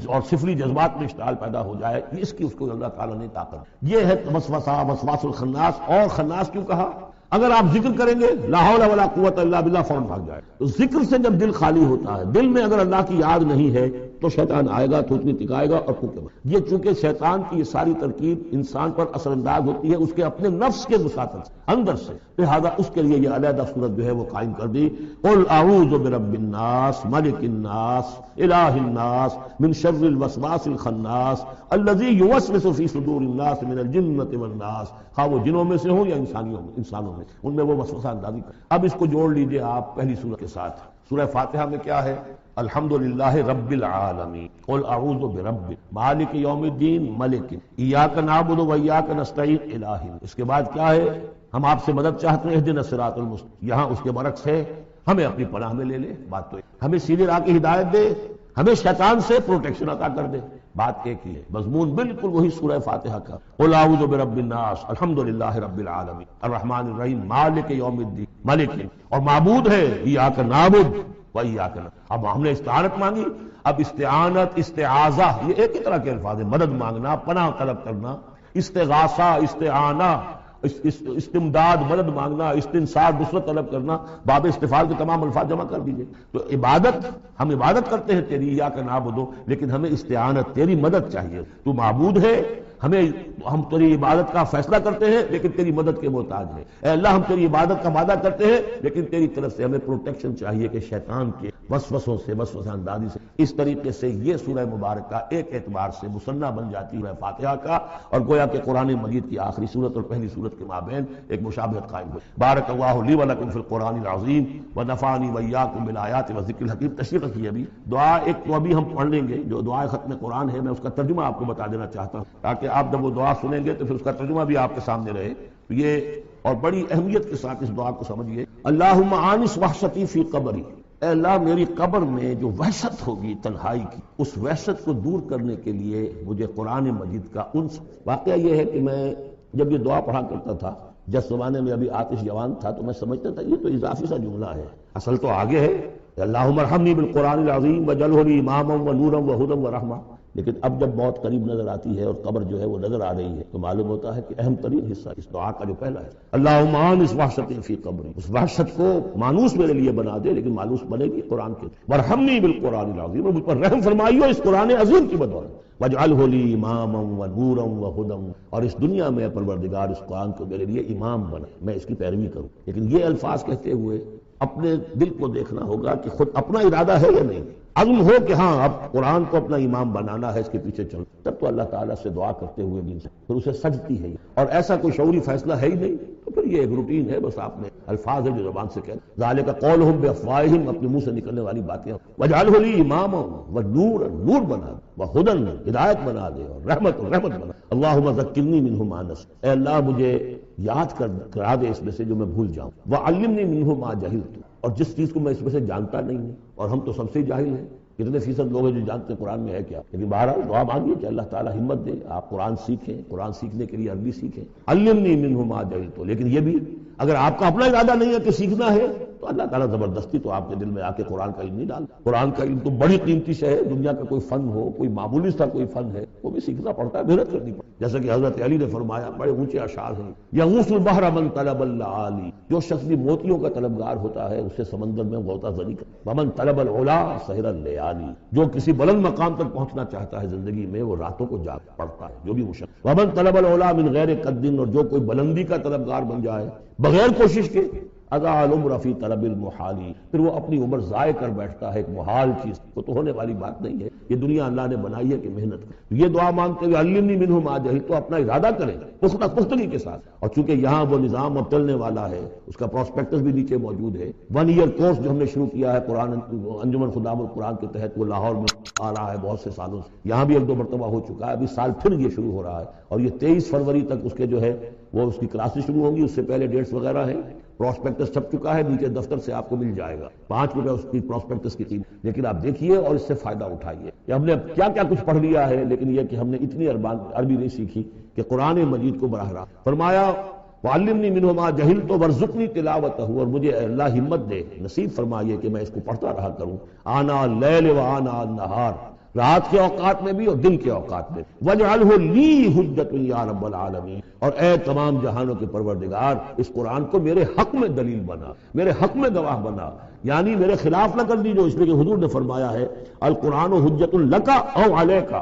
اور سفلی جذبات میں اشتعال پیدا ہو جائے. اس کی اس کو اللہ تعالیٰ نے طاقت. یہ ہے وسوسہ، وسواس الخناس. اور خناس کیوں کہا؟ اگر آپ ذکر کریں گے لا حول ولا قوت الا باللہ، فوراً بھاگ جائے. تو ذکر سے جب دل خالی ہوتا ہے، دل میں اگر اللہ کی یاد نہیں ہے تو شیطان آئے گا، تھوتنی ٹکائے گا اور پھونکے گا. یہ چونکہ شیطان کی یہ ساری ترکیب انسان پر اثر انداز ہوتی ہے اس کے اپنے نفس کے وساطت سے، اندر سے، لہذا اس کے لیے یہ علیحدہ صورت جو ہے وہ قائم کر دی. قل اعوذ برب الناس ملک الناس الہ الناس من شر الوسواس الخناس الذی یوسوس فی صدور الناس من الجنۃ والناس. خواہ وہ جنوں میں سے ہوں یا انسانوں میں، ان میں وہ وسوسہ اندازی کر. اب اس کو جوڑ لیجئے آپ پہلی سورت کے ساتھ. سورہ فاتحہ میں کیا ہے؟ الحمدللہ رب العالمین، قل اعوذ برب مالک یوم الدین ملک ایاک نعبد و ایاک نستعین الہ. اس کے بعد کیا ہے؟ ہم آپ سے مدد چاہتے ہیں، اہدنا الصراط المستقیم. یہاں اس کے برعکس ہے، ہمیں اپنی پناہ میں لے لے. بات تو ہمیں سیدھے راہ کی ہدایت دے، ہمیں شیطان سے پروٹیکشن عطا کر دے. بات ایک ہی ہے، مضمون بالکل وہی سورہ فاتحہ کا. قل اعوذ برب الناس الحمدللہ رب العالمین الرحمن الرحیم مالک یوم الدین ملک. اور معبود ہے ایاک نعبد و ایاک نستعین. اب ہم نے استعانت مانگی. اب استعانت، استعاذہ، یہ ایک ہی طرح کے الفاظ ہیں. مدد مانگنا، پناہ طلب کرنا. استغاثہ، استعانہ، استمداد، مدد مانگنا، استنصار، نصرت طلب کرنا، باب استفعال کے تمام الفاظ جمع کر دیجئے. تو عبادت، ہم عبادت کرتے ہیں تیری، ایاک نعبد، لیکن ہمیں استعانت، تیری مدد چاہیے. تو معبود ہے، ہم تیری عبادت کا فیصلہ کرتے ہیں لیکن تیری مدد کے محتاج ہیں. اے اللہ ہم تیری عبادت کا وعدہ کرتے ہیں لیکن تیری طرف سے ہمیں پروٹیکشن چاہیے کہ شیطان کے وسوسوں سے، وسوسہ اندازی سے. اس طریقے سے یہ سورہ مبارکہ ایک اعتبار سے مثنیٰ بن جاتی ہے فاتحہ کا، اور گویا کہ قرآن مجید کی آخری صورت اور پہلی صورت کے مابین ایک مشابہت قائم ہوئی. بارک اللہ لی و لکم فی القرآن العظیم ونفعنی وایاکم بالآیات والذکر الحکیم. تشریح رکھیے. ابھی دعا ایک تو ابھی ہم پڑھ لیں گے جو دعائے ختم قرآن ہے، میں اس کا ترجمہ آپ کو بتا دینا چاہتا ہوں تاکہ آپ جب وہ دعا سنیں گے تو پھر اس کا ترجمہ بھی آپ کے سامنے رہے. تو یہ اور بڑی اہمیت کے ساتھ اس دعا کو سمجھیے. اللہم آنس وحشتی فی قبری. اے اللہ میری قبر میں جو وحشت ہوگی تنہائی کی، اس وحشت کو دور کرنے کے لیے مجھے قرآن مجید کا انس. واقعہ یہ ہے کہ میں جب یہ دعا پڑھا کرتا تھا، جس زمانے میں ابھی آتش جوان تھا، تو میں سمجھتا تھا یہ تو اضافی سا جملہ ہے، اصل تو آگے ہے اللہم ارحمنی بالقرآن العظیم وجعلہ لی اماما ونورا وہدی ورحمہ. لیکن اب جب موت قریب نظر آتی ہے اور قبر جو ہے وہ نظر آ رہی ہے تو معلوم ہوتا ہے کہ اہم ترین حصہ اس دعا کا جو پہلا ہے، اللہم آنس وحشتی فی قبری، اس وحشت کو مانوس میرے لیے بنا دے، لیکن مانوس بنے گی قرآن کے. وارحمنی بالقرآن العظیم، مجھ پر رحم فرمائیو اس قرآن عظیم کی بدولت. واجعلہ لی اماما ونورا وہدی، اور اس دنیا میں پروردگار اس قرآن کو میرے لیے امام بنا، میں اس کی پیروی کروں. لیکن یہ الفاظ کہتے ہوئے اپنے دل کو دیکھنا ہوگا کہ خود اپنا ارادہ ہے یا نہیں. عزم ہو کہ ہاں اب قرآن کو اپنا امام بنانا ہے، اس کے پیچھے چل، تب تو اللہ تعالیٰ سے دعا کرتے ہوئے بھی پھر اسے سجتی ہے. اور ایسا کوئی شعوری فیصلہ ہے ہی نہیں تو پھر یہ ایک روٹین ہے، بس آپ نے الفاظ ہے جو زبان سے کہہ. ذالک قولہم بافواہہم، اپنے منہ سے نکلنے والی باتیں. وجعلہ لی اماما ونورا، نور بنا دے، وہدی، ہدایت بنا دے، اور رحمت بنا. اللہم ذکرنی منہ ما نسیت، اے اللہ مجھے یاد کرا دے اس میں سے جو میں بھول جاؤں. وعلمنی منہ ما جہلت، اور جس چیز کو میں اس میں سے جانتا نہیں ہوں، اور ہم تو سب سے جاہل ہیں. کتنے فیصد لوگ ہیں جو جانتے ہیں قرآن میں ہے کیا. لیکن بہرحال دعا مانگیے کہ اللہ تعالیٰ ہمت دے، آپ قرآن سیکھیں، قرآن سیکھنے کے لیے عربی سیکھیں. علمنی منہ ما جہلت. لیکن یہ بھی اگر آپ کا اپنا ارادہ نہیں ہے کہ سیکھنا ہے تو اللہ تعالیٰ زبردستی تو آپ کے دل میں آ کے قرآن کا علم نہیں ڈالتا. قرآن کا علم تو بڑی قیمتی شے ہے. دنیا کا کوئی فن ہو، کوئی معمولی سا کوئی فن ہے، وہ بھی سیکھنا پڑتا ہے، محنت کرنی پڑتی ہے. جیسا کہ حضرت علی نے فرمایا، بڑے اونچے اشعار ہیں، یغوث البحر من طلب العالی، جو شخص بھی موتیوں کا طلبگار ہوتا ہے اسے سمندر میں غوطہ زنی کرتا. ومن طلب العلا سحر اللیالی، جو کسی بلند مقام تک پہنچنا چاہتا ہے زندگی میں وہ راتوں کو جاگ پڑتا ہے، جو بھی مشکل. ومن طلب العلا من غیر قد، اور جو کوئی بلندی کا طلبگار بن جائے بغیر کوشش کے، اضاع العمر فی طلب المحالی، پھر وہ اپنی عمر ضائع کر بیٹھتا ہے ایک محال چیز کو. تو ہونے والی بات نہیں ہے، یہ دنیا اللہ نے بنائی ہے کہ محنت کریں. یہ دعا مانگتے ہوئے علمنی منہ ما جہلت، تو اپنا ارادہ کریں پختگی کے ساتھ. اور چونکہ یہاں وہ نظام اب چلنے والا ہے، اس کا پراسپیکٹس بھی نیچے موجود ہے. 1 ایئر کورس جو ہم نے شروع کیا ہے قرآن انجمن خدام القرآن کے تحت، وہ لاہور میں آ رہا ہے بہت سے سالوں سے. یہاں بھی 1-2 مرتبہ ہو چکا ہے، ابھی سال پھر یہ شروع ہو رہا ہے، اور یہ 23 فروری تک اس کے جو ہے وہ اس کی کلاسز شروع ہوں گی، اس سے پہلے ڈیٹس وغیرہ ہیں، پراسپیکٹس چھپ چکا ہے، نیچے دفتر سے آپ کو مل جائے گا، 5 روپے اس کی پراسپیکٹس کی قیمت، لیکن آپ دیکھیے اور اس سے فائدہ اٹھائیے۔ کہ ہم نے کیا کیا کچھ پڑھ لیا ہے، لیکن یہ کہ ہم نے اتنی عربی نہیں سیکھی کہ قرآن مجید کو براہ راست فرمایا وعلمنی منہ ما جہلت وارزقنی تلاوتہ، اور مجھے اے اللہ ہمت دے، نصیب فرمائیے کہ میں اس کو پڑھتا رہا کروں، آنا اللیل و آنا النہار، رات کے اوقات میں بھی اور دن کے اوقات میں، وَاجْعَلْهُ لِي حُجَّةً یا رب العالمین، اور اے تمام جہانوں کے پروردگار اس قرآن کو میرے حق میں دلیل بنا، میرے حق میں گواہ بنا، یعنی میرے خلاف نہ کر دیجو، اس لیے کہ حضور نے فرمایا ہے القرآن حجۃ لک او علیک،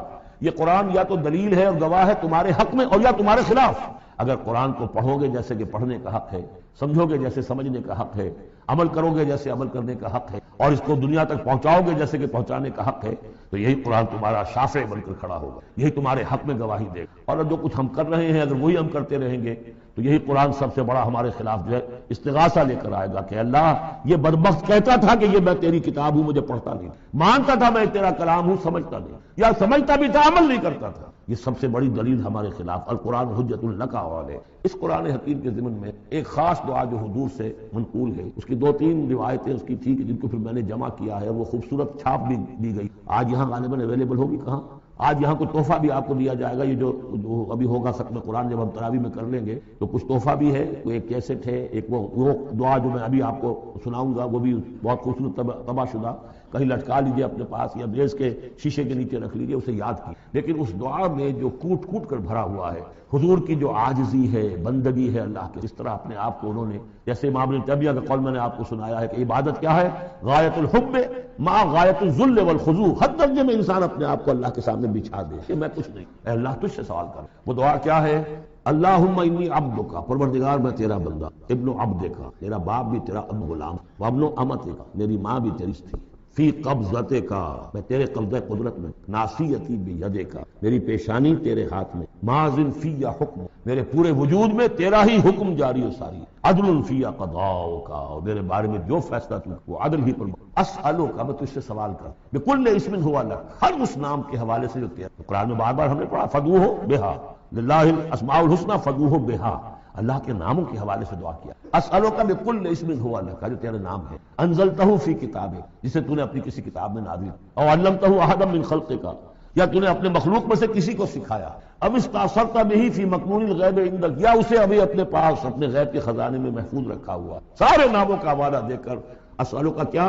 یہ قرآن یا تو دلیل ہے اور گواہ ہے تمہارے حق میں اور یا تمہارے خلاف۔ اگر قرآن کو پڑھو گے جیسے کہ پڑھنے کا حق ہے، سمجھو گے جیسے سمجھنے کا حق ہے، عمل کرو گے جیسے عمل کرنے کا حق ہے، اور اس کو دنیا تک پہنچاؤ گے جیسے کہ پہنچانے کا حق ہے، تو یہی قرآن تمہارا شافع بن کر کھڑا ہوگا، یہی تمہارے حق میں گواہی دے گا۔ اور جو کچھ ہم کر رہے ہیں اگر وہی ہم کرتے رہیں گے تو یہی قرآن سب سے بڑا ہمارے خلاف جو ہے استغاثہ لے کر آئے گا کہ اللہ یہ بدبخت کہتا تھا کہ یہ میں تیری کتاب ہوں، مجھے پڑھتا نہیں، مانتا تھا میں تیرا کلام ہوں، سمجھتا نہیں، یا سمجھتا بھی تھا عمل نہیں کرتا تھا۔ یہ سب سے بڑی دلیل ہمارے خلاف القرآن حجۃ لک والے۔ اس قرآن حکیم کے ضمن میں ایک خاص دعا جو حضور سے منقول ہے، اس کی 2-3 روایتیں اس کی تھی کہ جن کو پھر میں نے جمع کیا ہے، وہ خوبصورت چھاپ بھی دی گئی، آج یہاں غالباً اویلیبل ہوگی کہاں؟ آج یہاں کوئی تحفہ بھی آپ کو دیا جائے گا، یہ جو ابھی ہوگا ختم قرآن جب ہم تراویح میں کر لیں گے تو کچھ تحفہ بھی ہے، کوئی ایک کیسٹ ہے، ایک وہ دعا جو میں ابھی آپ کو سناؤں گا وہ بھی بہت خوبصورت طبع شدہ، کہیں لٹکا لیجئے اپنے پاس یا میز کے شیشے کے نیچے رکھ لیجئے، اسے یاد کی۔ لیکن اس دعا میں جو کوٹ کوٹ کر بھرا ہوا ہے حضور کی جو عاجزی ہے، بندگی ہے اللہ کے، اس طرح اپنے آپ کو انہوں نے، جیسے امام ابن تیمیہ کا قول میں نے آپ کو سنایا ہے کہ عبادت کیا ہے، غایت الحب مع غایت الذل والخضوع، حد درجے میں انسان اپنے آپ کو اللہ کے سامنے بچھا دے کہ میں کچھ نہیں، اے اللہ تجھ سے سوال کر۔ وہ دعا کیا ہے؟ اللہم انی عبدک، پروردگار میں تیرا بندہ، ابن عبدک، تیرا باپ بھی تیرا غلام، وابن امتک، میری ماں بھی تیری تھی، فی قبضتک، میں تیرے قبضہ قدرت میں، ناصیتی بیدک، میری پیشانی تیرے ہاتھ میں، ماضٍ فی حکم، میرے پورے وجود میں تیرا ہی حکم جاری و ساری، عدل فی قضاؤک، اور میرے بارے میں جو فیصلہ تو وہ عدل ہی پر، اسألک، میں تجھ سے سوال کر، بکل اسم ہوا لک، ہر اس نام کے حوالے سے جو تیرا، قرآن میں بار بار ہم نے پڑھا فدعوہ بہا، للہ الاسماء الحسنی فدعوہ بہا، اللہ کے ناموں کے حوالے سے دعا کیا، اسألک بکل اسم ہوا لک، جو تیرا نام ہے، انزلتہ فی کتابک، جسے تو نے اپنی کسی کتاب میں نازل، اور علمتہ احدا من خلقک، یا تو نے اپنے مخلوق میں سے کسی کو سکھایا، اب استاثرت بہ فی مکنون الغیب عندک، یا اسے ابھی اپنے پاس اپنے غیب کے خزانے میں محفوظ رکھا ہوا، سارے ناموں کا حوالہ دے کر اسألک کیا،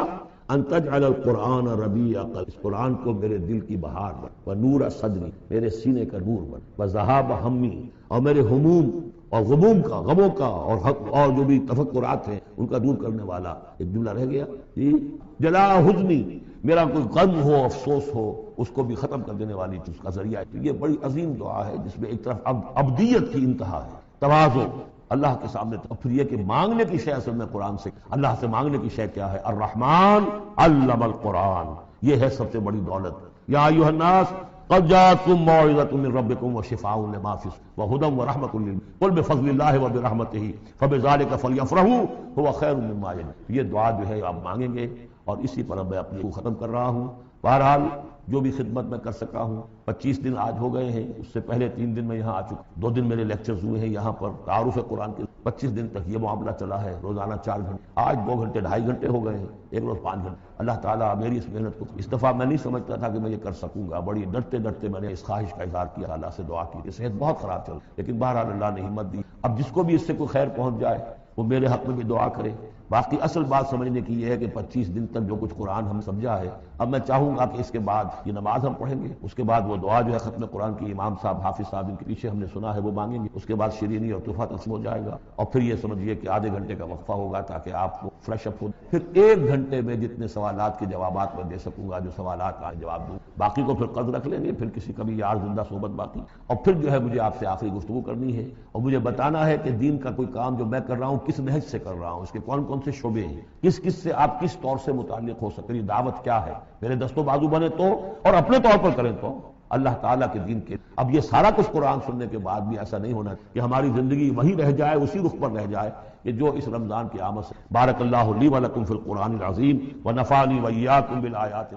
ان تجعل القرآن ربیع قلبی، اس قرآن کو میرے دل کی بہار بن، ونور صدری، میرے سینے کا نور بن، وذہاب ہمی، اور میرے ہموم اور غموم کا، غموں کا اور جو بھی تفکرات ہیں ان کا دور کرنے والا، ایک جملہ رہ گیا جی، جلا حزنی، میرا کوئی غم ہو افسوس ہو اس کو بھی ختم کر دینے والی چیز کا ذریعہ ہے۔ یہ بڑی عظیم دعا ہے جس میں ایک طرف عبدیت کی انتہا ہے، تواضع اللہ کے سامنے، اور پھر یہ کہ مانگنے کی شے اصل میں قرآن سے، اللہ سے مانگنے کی شے کیا ہے، الرحمن علم القرآن، یہ ہے سب سے بڑی دولت۔ یا ایھا الناس قد جاءتکم موعظۃ من ربکم وشفاء لما فی الصدور وہدی ورحمۃ للمؤمنین قل بفضل اللہ وبرحمتہ فبذلک فلیفرحوا ھو خیر مما یجمعون۔ یہ دعا جو ہے آپ مانگیں گے، اور اسی پر میں اپنی کو ختم کر رہا ہوں۔ بہرحال جو بھی خدمت میں کر سکا ہوں، 25 دن آج ہو گئے ہیں، اس سے پہلے 3 دن میں یہاں آ چکا، 2 دن میرے لیکچرز ہوئے ہیں یہاں پر تعارف قرآن کے، 25 دن تک یہ معاملہ چلا ہے، روزانہ 4 گھنٹے، آج 2 گھنٹے 2.5 گھنٹے ہو گئے ہیں، ایک روز 5 گھنٹے۔ اللہ تعالیٰ میری اس محنت کو، اس دفعہ میں نہیں سمجھتا تھا کہ میں یہ کر سکوں گا، بڑی ڈرتے ڈرتے میں نے اس خواہش کا اظہار کیا، اللہ سے دعا کی کہ صحت بہت خراب چل، لیکن بہرحال اللہ نے ہمت دی۔ اب جس کو بھی اس سے کوئی خیر پہنچ جائے وہ میرے حق میں بھی دعا کرے۔ باقی اصل بات سمجھنے کی یہ ہے کہ 25 دن تک جو کچھ قرآن ہم سمجھا ہے، اب میں چاہوں گا کہ اس کے بعد یہ نماز ہم پڑھیں گے، اس کے بعد وہ دعا جو ہے ختم قرآن کی امام صاحب حافظ صاحب ان کے پیچھے ہم نے سنا ہے وہ مانگیں گے، اس کے بعد شیرینی اور تحفہ تقسیم ہو جائے گا، اور پھر یہ سمجھیے کہ آدھے گھنٹے کا وقفہ ہوگا تاکہ آپ کو فریش اپ ہو، پھر 1 گھنٹے میں جتنے سوالات کے جوابات میں دے سکوں گا، جو سوالات آئے جواب دوں، باقی کو پھر قرض رکھ لیں گے، پھر کسی کبھی یار زندہ صحبت باقی، اور پھر جو ہے مجھے آپ سے آخری گفتگو کرنی ہے اور مجھے بتانا ہے کہ دین کا کوئی کام جو میں کر رہا ہوں کس نہج سے کر رہا ہوں، اس کے کون کون سے شعبے ہیں، کس کس سے آپ کس طور سے متعلق ہو سکتے، دعوت کیا ہے، میرے دست و بازو بنے تو، اور اپنے طور پر کریں تو، اللہ تعالیٰ کے دین کے۔ اب یہ سارا کچھ قرآن سننے کے بعد بھی ایسا نہیں ہونا کہ ہماری زندگی وہی رہ جائے، اسی رخ پر رہ جائے کہ جو اس رمضان کی آمد سے۔ بارک اللہ لی ولکم فی القرآن العظیم ونفعنی وإیاکم بالآیات۔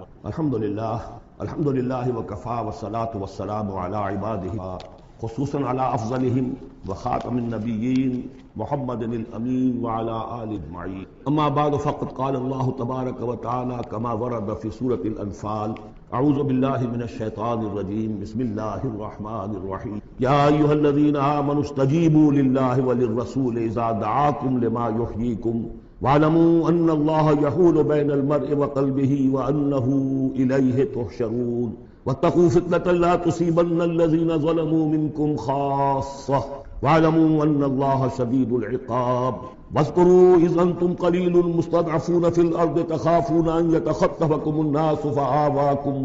الحمدللہ وکفی والصلاۃ والسلام علی عبادہ خصوصاً علی افضلہم وخاتم النبیین محمد الامین وعلی آل اجمعین. اما بعد فقد قال اللہ تبارک وتعالی کما ورد فی سورۃ الانفال اعوذ باللہ من الشیطان الرجیم بسم اللہ الرحمن الرحیم یا ایھا الذین آمنوا استجیبوا للہ وللرسول اذا دعاکم لما یحییکم واعلموا ان اللہ یحول بین المرء وقلبہ وانہ الیہ تحشرون واتقوا فتنة لا تصيبن الذين ظلموا منكم خاصة واعلموا أن الله شديد العقاب واذكروا إذ أنتم قليل مستضعفون في الأرض تخافون أن يتخطفكم الناس فآواكم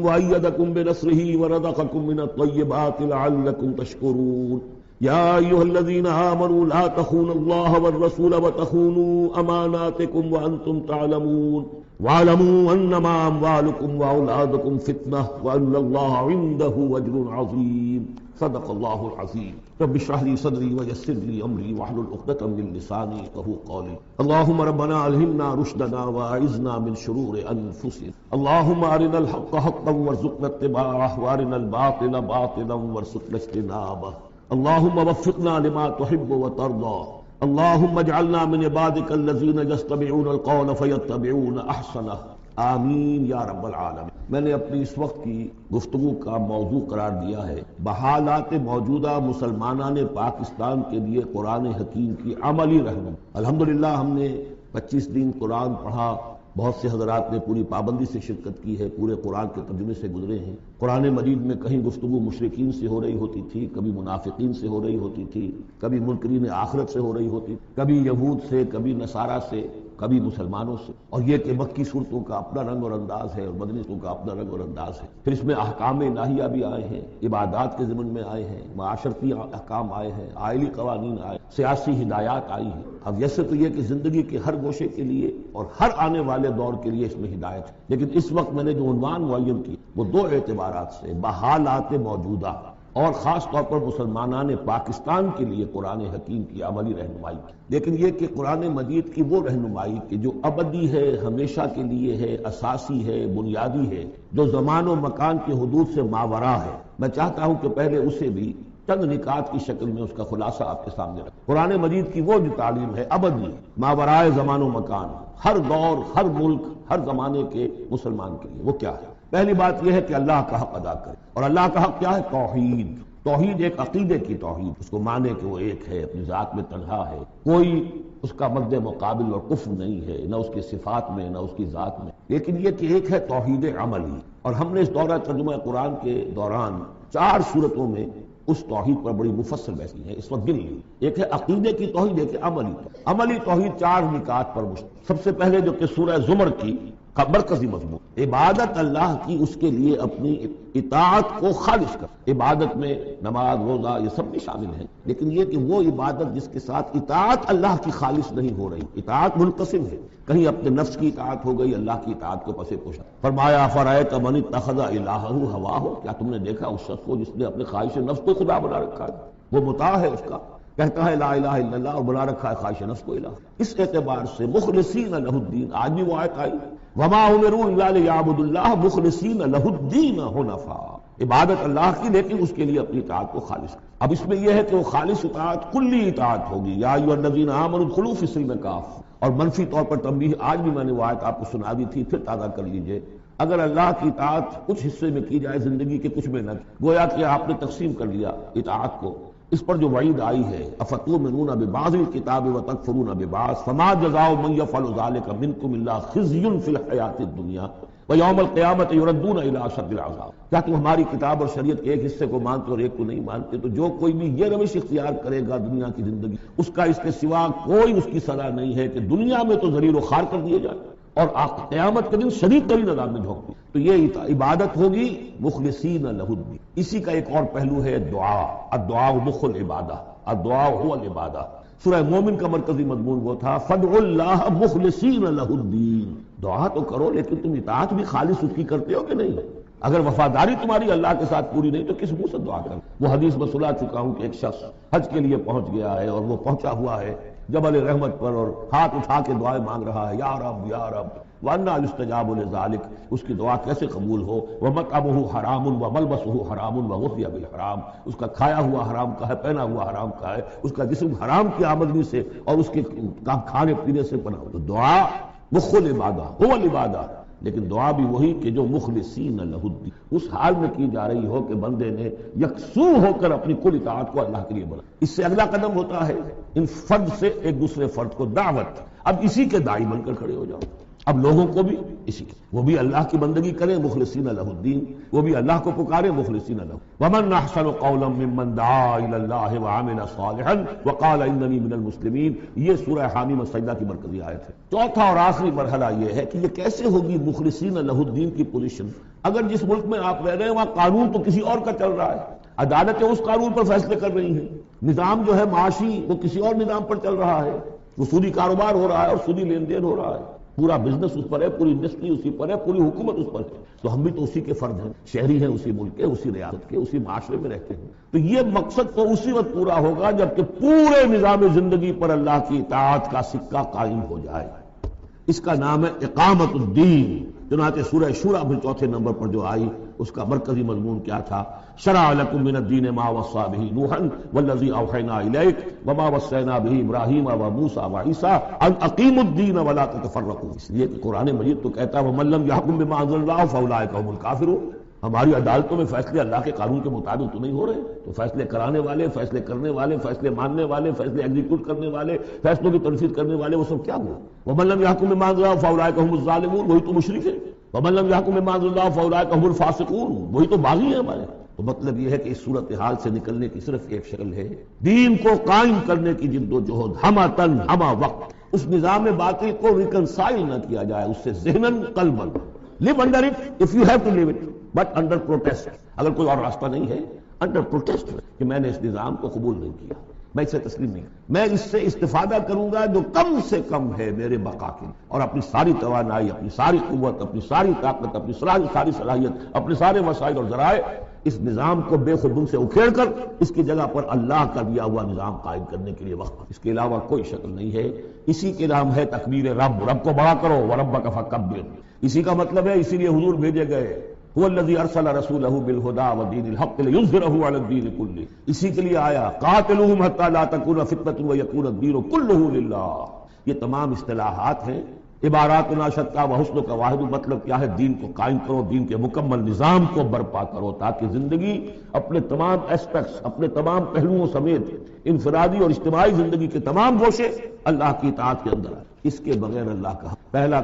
وأيدكم بنصره ورزقكم من الطيبات لعلكم تشكرون. يا أيها الذين آمنوا لا تخونوا الله والرسول وتخونوا أماناتكم وأنتم تعلمون واعلموا أنما أموالكم وأولادكم فتنة وأن الله عنده أجر عظيم. صدق الله العظيم. رب اشرح لي صدري ويسر لي أمري واحلل عقدة من لساني يفقهوا قولي. اللهم ربنا ألهمنا رشدنا وأعذنا من شرور أنفسنا. اللهم أرنا الحق حقا وارزقنا اتباعه وأرنا الباطل باطلا وارزقنا اجتنابه. اللهم وفقنا لما تحب وترضى. اللهم اجعلنا من عبادك الذين يستمعون القول فيتبعون احسنه. آمین یا رب العالمین. میں نے اپنی اس وقت کی گفتگو کا موضوع قرار دیا ہے بحالات موجودہ مسلمانان پاکستان کے لیے قرآن حکیم کی عملی رہنمائی. الحمدللہ ہم نے 25 دن قرآن پڑھا. بہت سے حضرات نے پوری پابندی سے شرکت کی ہے، پورے قرآن کے ترجمے سے گزرے ہیں. قرآن مجید میں کہیں گفتگو مشرکین سے ہو رہی ہوتی تھی، کبھی منافقین سے ہو رہی ہوتی تھی، کبھی منکرین آخرت سے ہو رہی ہوتی، کبھی یہود سے، کبھی نصارہ سے، کبھی مسلمانوں سے. اور یہ کہ مکی صورتوں کا اپنا رنگ اور انداز ہے اور مدنی صورتوں کا اپنا رنگ اور انداز ہے. پھر اس میں احکام الہیہ بھی آئے ہیں، عبادات کے ضمن میں آئے ہیں، معاشرتی احکام آئے ہیں، آئلی قوانین آئے، سیاسی ہدایات آئی ہیں. اب جیسے تو یہ کہ زندگی کے ہر گوشے کے لیے اور ہر آنے والے دور کے لیے اس میں ہدایت ہے، لیکن اس وقت میں نے جو عنوان معین کی وہ دو اعتبارات سے بحالات موجودہ اور خاص طور پر مسلمانان پاکستان کے لیے قرآن حکیم کی عملی رہنمائی کی. لیکن یہ کہ قرآن مجید کی وہ رہنمائی کہ جو ابدی ہے، ہمیشہ کے لیے ہے، اساسی ہے، بنیادی ہے، جو زمان و مکان کے حدود سے ماورا ہے. میں چاہتا ہوں کہ پہلے اسے بھی چند نکات کی شکل میں اس کا خلاصہ آپ کے سامنے رکھیں. قرآن مجید کی وہ جو تعلیم ہے ابدی، ماورائے زمان و مکان، ہر دور، ہر ملک، ہر زمانے کے مسلمان کے لیے وہ کیا ہے؟ پہلی بات یہ ہے کہ اللہ کا حق ادا کرے. اور اللہ کا حق کیا ہے؟ توحید. توحید ایک عقیدے کی توحید، اس کو مانے کہ وہ ایک ہے، اپنی ذات میں تنہا ہے، کوئی اس کا مد مقابل اور کفر نہیں ہے، نہ اس کی صفات میں نہ اس کی ذات میں. لیکن یہ کہ ایک ہے توحید عملی. اور ہم نے اس دورہ ترجمہ قرآن کے دوران 4 صورتوں میں اس توحید پر بڑی مفصل بحث کی ہے. اس وقت گن لی. ایک ہے عقیدے کی توحید، ایک ہے عملی توحید. عملی توحید 4 نکات پر مشتمل. سب سے پہلے جو کہ سورہ زمر کی مرکزی مضمون، عبادت اللہ کی، اس کے لیے اپنی اطاعت کو خالص کر. عبادت میں نماز، روزہ، یہ سب بھی شامل ہیں، لیکن یہ کہ وہ عبادت جس کے ساتھ اطاعت اللہ کی خالص نہیں ہو رہی. اطاعت منقسم ہے، کہیں اپنے نفس کی اطاعت ہو گئی، اللہ کی اطاعت کو پسے پوشا. فرمایا افرأیت من اتخذ الہہ ہواہ، کیا تم نے دیکھا اس شخص کو جس نے اپنے خواہش نفس کو خدا بنا رکھا ہے؟ وہ مطاع ہے، اس کا کہتا ہے لا الہ الا اللہ اور بنا رکھا ہے خواہش نفس کو الہ. اس اعتبار سے مخلصین لہ الدین، آج بھی وہ آیت آئی وما امروا الا لیعبدوا اللہ مخلصین لہ الدین حنفاء. عبادت اللہ کی، لیکن اس کے لیے اپنی اطاعت کو خالص کر. اب اس میں یہ ہے کہ وہ خالص اطاعت کلی اطاعت ہوگی. یا ایھا الذین آمنوا ادخلوا فی السلم کافہ. اور منفی طور پر تنبیہ، آج بھی میں نے وہ آیت آپ کو سنا دی تھی، پھر تازہ کر لیجئے. اگر اللہ کی اطاعت کچھ حصے میں کی جائے زندگی کے، کچھ میں نہ، گویا کہ آپ نے تقسیم کر لیا اطاعت کو. اس پر جو وعید آئی ہے افتؤمنون ببعض الکتاب وتکفرون ببعض فما جزاء من یفعل ذلک منکم الا خزی فی الحیاۃ الدنیا ویوم القیامۃ یردون الی اشد العذاب. کیا تم ہماری کتاب اور شریعت کے ایک حصے کو مانتے اور ایک کو نہیں مانتے؟ تو جو کوئی بھی یہ روش اختیار کرے گا دنیا کی زندگی، اس کا اس کے سوا کوئی اس کی سزا نہیں ہے کہ دنیا میں تو ذلیل و خوار کر دیے جائے اور قیامت کے دن شدید ترین عذاب میں جھونک دی. تو یہ عبادت ہوگی مخلصین لہ الدین. اسی کا ایک اور پہلو ہے دعا. الدعاء مخ العبادہ، الدعاء هو العبادہ. سورہ مومن کا مرکزی مضمون وہ تھا فادعوا اللہ مخلصین لہ الدین. دعا تو کرو لیکن تم اطاعت بھی خالص اس کی کرتے ہو کہ نہیں؟ اگر وفاداری تمہاری اللہ کے ساتھ پوری نہیں تو کس منہ سے دعا کر؟ وہ حدیث میں سنا چکا ہوں کہ ایک شخص حج کے لیے پہنچ گیا ہے اور وہ پہنچا ہوا ہے جبل رحمت پر اور ہاتھ اٹھا کے دعائیں مانگ رہا ہے، یا رب یا رب وَأَنَّىٰ يُسْتَجَابُ لِذَٰلِكَ، اس کی دعا کیسے قبول ہو؟ وَمَطْعَمُهُ حَرَامٌ وَمَلْبَسُهُ حَرَامٌ وَغُذِّيَ بِالْحَرَامِ، اس کا کھایا ہوا حرام کا ہے، پہنا ہوا حرام کا ہے، اس کا جسم حرام کی آمدنی سے اور اس کے کھانے پینے سے پناہ ہو۔ تو دعا مخ العبادہ هو العبادہ، لیکن دعا بھی وہی کہ جو مخلصین لہ الدین، اس حال میں کی جا رہی ہو کہ بندے نے یکسو ہو کر اپنی کل اطاعت کو اللہ کے لیے بنا۔ اس سے اگلا قدم ہوتا ہے ان فرد سے ایک دوسرے فرد کو دعوت، اب اسی کے داعی بن کر کھڑے ہو جاؤ، اب لوگوں کو بھی اسی کے، وہ بھی اللہ کی بندگی کریں مخلصین لہ الدین، وہ بھی اللہ کو پکارے مخلصین لہ۔ ومن احسن قولا ممن دعا الی اللہ وعمل صالحا وقال اننی من المسلمین، یہ سورہ حامیم السجدہ کی مرکزی آیت ہے۔ چوتھا اور آخری مرحلہ یہ ہے کہ یہ کیسے ہوگی مخلصین لہ الدین کی پوزیشن، اگر جس ملک میں آپ رہ رہے ہیں وہاں قانون تو کسی اور کا چل رہا ہے، عدالتیں اس قانون پر فیصلے کر رہی ہیں، نظام جو ہے معاشی وہ کسی اور نظام پر چل رہا ہے، وہ سودی کاروبار ہو رہا ہے اور سودی لین دین ہو رہا ہے، پورا بزنس اس پر ہے، پوری انڈسٹری اسی پر ہے، پوری حکومت اس پر ہے، تو ہم بھی تو اسی کے فرد ہیں، شہری ہیں اسی ملک کے، اسی ریاست کے، اسی معاشرے میں رہتے ہیں۔ تو یہ مقصد تو اسی وقت پورا ہوگا جبکہ پورے نظام زندگی پر اللہ کی اطاعت کا سکہ قائم ہو جائے۔ اس کا نام ہے اقامت الدین۔ چنانچہ سورہ شورى پھر چوتھے نمبر پر جو آئی اس کا مرکزی مضمون کیا تھا؟ شرع لکم من الدین ما وصى به نوحا والذی اوحینا الیک وما وصینا به ابراہیم وموسیٰ وعیسیٰ ان اقیموا الدین ولا تتفرقوا، اس لیے کہ قرآن مجید تو کہتا ہے ومن لم یحکم بما انزل اللہ فاولئک هم الکافرون، ہماری عدالتوں میں فیصلے اللہ کے قانون کے مطابق تو نہیں ہو رہے، تو فیصلے کرانے والے، فیصلے کرنے والے، فیصلے ماننے والے، فیصلے ایگزیکیوٹ کرنے والے، فیصلوں کی تنفیذ کرنے والے، وہ سب کیا ہوا؟ ومن لم یحکم بما انزل اللہ فاولئک هم الظالمون، وہی تو مشرک ہیں، ومن لم یحکم بما انزل اللہ فاولئک هم الفاسقون، وہی تو باغی ہیں ہمارے۔ تو مطلب یہ ہے کہ اس صورتحال سے نکلنے کی صرف ایک شکل ہے، دین کو قائم کرنے کی جد و جہد ہمہ تن ہمہ وقت، اس نظام باطل کو ریکنسائل نہ کیا جائے اس سے ذہناً قلباً، live under it if you have to live it but under protest، اگر کوئی اور راستہ نہیں ہے under protest کہ میں نے اس نظام کو قبول نہیں کیا، میں اسے تسلیم نہیں، میں اس سے استفادہ کروں گا جو کم سے کم ہے میرے بقا کے، اور اپنی ساری توانائی، اپنی ساری قوت، اپنی ساری طاقت، اپنی ساری صلاحیت، اپنے سارے وسائل اور ذرائع اس نظام کو بے خودن سے اکھیڑ کر اس کی جگہ پر اللہ کا دیا ہوا نظام قائم کرنے کے لیے وقت، اس کے علاوہ کوئی شکل نہیں ہے۔ اسی کے نام ہے تکبیر رب، رب کو بڑا کرو وربک فکبر، اسی کا مطلب ہے، اسی لیے حضور بھیجے گئے، هو الذی ارسل رسولہ بالہدی ودین الحق لیظہرہ علی الدین کلہ، اسی کے لیے آیا قاتلوہم حتی لا تکون فتنۃ ویکون الدین کلہ للہ۔ یہ تمام اصطلاحات ہیں، عبارات ناشتا و حسن کا واحد مطلب کیا ہے؟ دین کو قائم کرو، دین کے مکمل نظام کو برپا کرو تاکہ زندگی اپنے تمام ایسپیکٹس، اپنے تمام پہلوؤں سمیت انفرادی اور اجتماعی زندگی کے تمام گوشے اللہ کی اطاعت کے اندر آئے۔ اس کے بغیر اللہ کا پہلا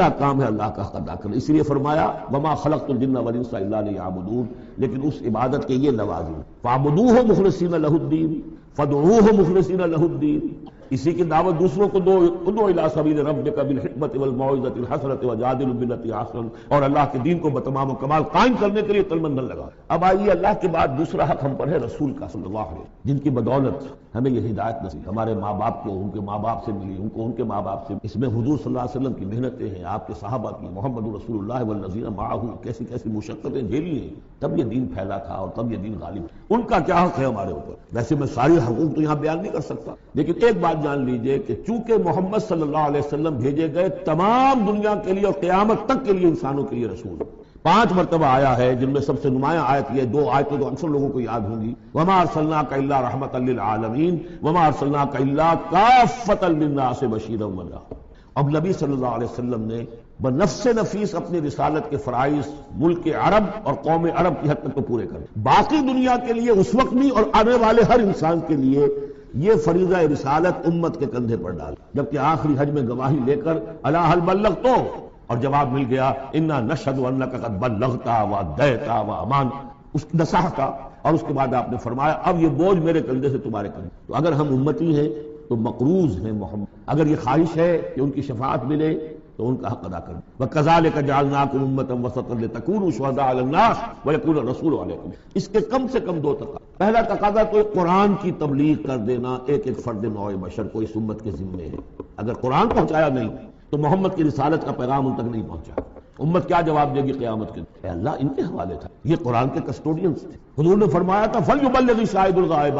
کام ہے اللہ کا حق ادا کرنا، اس لیے فرمایا وما خلقت الجن والانس الا لیعبدون، لیکن اس عبادت کے یہ لوازم، فاعبدوہ مخلصین لہ الدین، فادعوہ مخلصین لہ الدین، اسی کی دعوت دوسروں کو دو، ادعو الی سبیل ربک بالحکمۃ والموعظۃ الحسنۃ وجادلہم باللتی احسن، اور اللہ کے دین کو بتمام و کمال قائم کرنے کے لیے تلمندن لگا۔ اب آئیے اللہ کے بعد دوسرا حق ہم پر ہے رسول کا صلی اللہ علیہ وسلم، جن کی بدولت ہمیں یہ ہدایت نصیب، ہمارے ماں باپ کو ان کے ماں باپ سے ملی، ان کو ان کے ماں باپ سے، اس میں حضور صلی اللہ علیہ وسلم کی محنتیں ہیں، آپ کے صحابہ کی، محمد رسول اللہ والذین معہ، کیسی کیسی مشقتیں جھیلی ہیں، تب یہ دین پھیلا تھا اور تب یہ دین غالب، ان کا کیا حق ہے ہمارے اوپر؟ ویسے میں ساری حقوق تو یہاں بیان نہیں کر سکتا، لیکن ایک بات جان لیجئے کہ چونکہ محمد صلی اللہ علیہ وسلم بھیجے گئے تمام دنیا کے لیے اور قیامت تک کے لیے انسانوں کے لیے رسول، 5 مرتبہ آیا ہے، جن میں سب سے نمایاں آیت یہ 2 آیتیں تو اکثر لوگوں کو یاد ہوں گی، وما ارسلناک الا رحمۃ للعالمین وما ارسلناک الا کافۃ للناس بشیرا ونذیرا۔ اب نبی صلی اللہ علیہ وسلم نے بنفس نفیس اپنی رسالت کے فرائض ملک عرب اور قوم عرب کی حد تک تو پورے کرے، باقی دنیا کے لیے اس وقت بھی اور آنے والے ہر انسان کے لیے یہ فریضہ رسالت امت کے کندھے پر ڈال، جبکہ آخری حج میں گواہی لے کر الا هل بلغت، اور جواب مل گیا انا نشهد انک قد بلغت وادیت وامان، اس نصحت، اور اس کے بعد آپ نے فرمایا اب یہ بوجھ میرے کندھے سے تمہارے کندھے۔ تو اگر ہم امتی ہیں تو مقروض ہیں محمد، اگر یہ خواہش ہے کہ ان کی شفاعت ملے تو ان کا حق ادا کریں۔ وَكَذَلِكَ جَعَلْنَاكُمْ أُمَّةً وَسَطًا لِتَكُونُوا شُهَدَاءَ عَلَى النَّاسِ وَيَكُونَ الرَّسُولُ عَلَيْكُمْ، اس کے کم سے کم 2 تقاضے۔ پہلا تقاضا تو قرآن کی تبلیغ کر دینا ایک فرد نوع بشر کو اس امت کے ذمے ہے، اگر قرآن پہنچایا نہیں تو محمد کی رسالت کا پیغام ان تک نہیں پہنچا، امت کیا جواب دے گی قیامت کے دن؟ اللہ ان کے حوالے تھا، یہ قرآن کے کسٹوڈینز تھے۔ حضور نے فرمایا تھا فَلْيُبَلِّغِ الشَّاهِدُ الْغَائِبَ،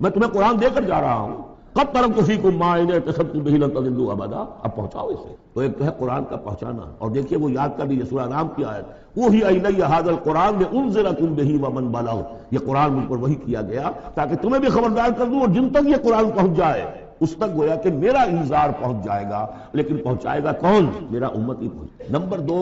میں تمہیں قرآن دے کر جا رہا ہوں، قد ترکت فیکم ما ان اعتصمتم بہ لن تضلوا ابدا. اب پہنچاؤ اسے. تو ایک تو ہے قرآن کا پہنچانا، اور دیکھیے وہ یاد کر لیجیے سورہ انعام کی آیت، اوحی الی ھذا القرآن لانذرکم بہ ومن بلغ. یہ قرآن مجھ پر وحی کیا گیا تاکہ تمہیں بھی خبردار کر دوں، اور جن تک یہ قرآن پہنچ جائے اس تک گویا کہ میرا انذار پہنچ جائے گا. لیکن پہنچائے گا کون؟ میرا امت ہی پہنچ. نمبر دو،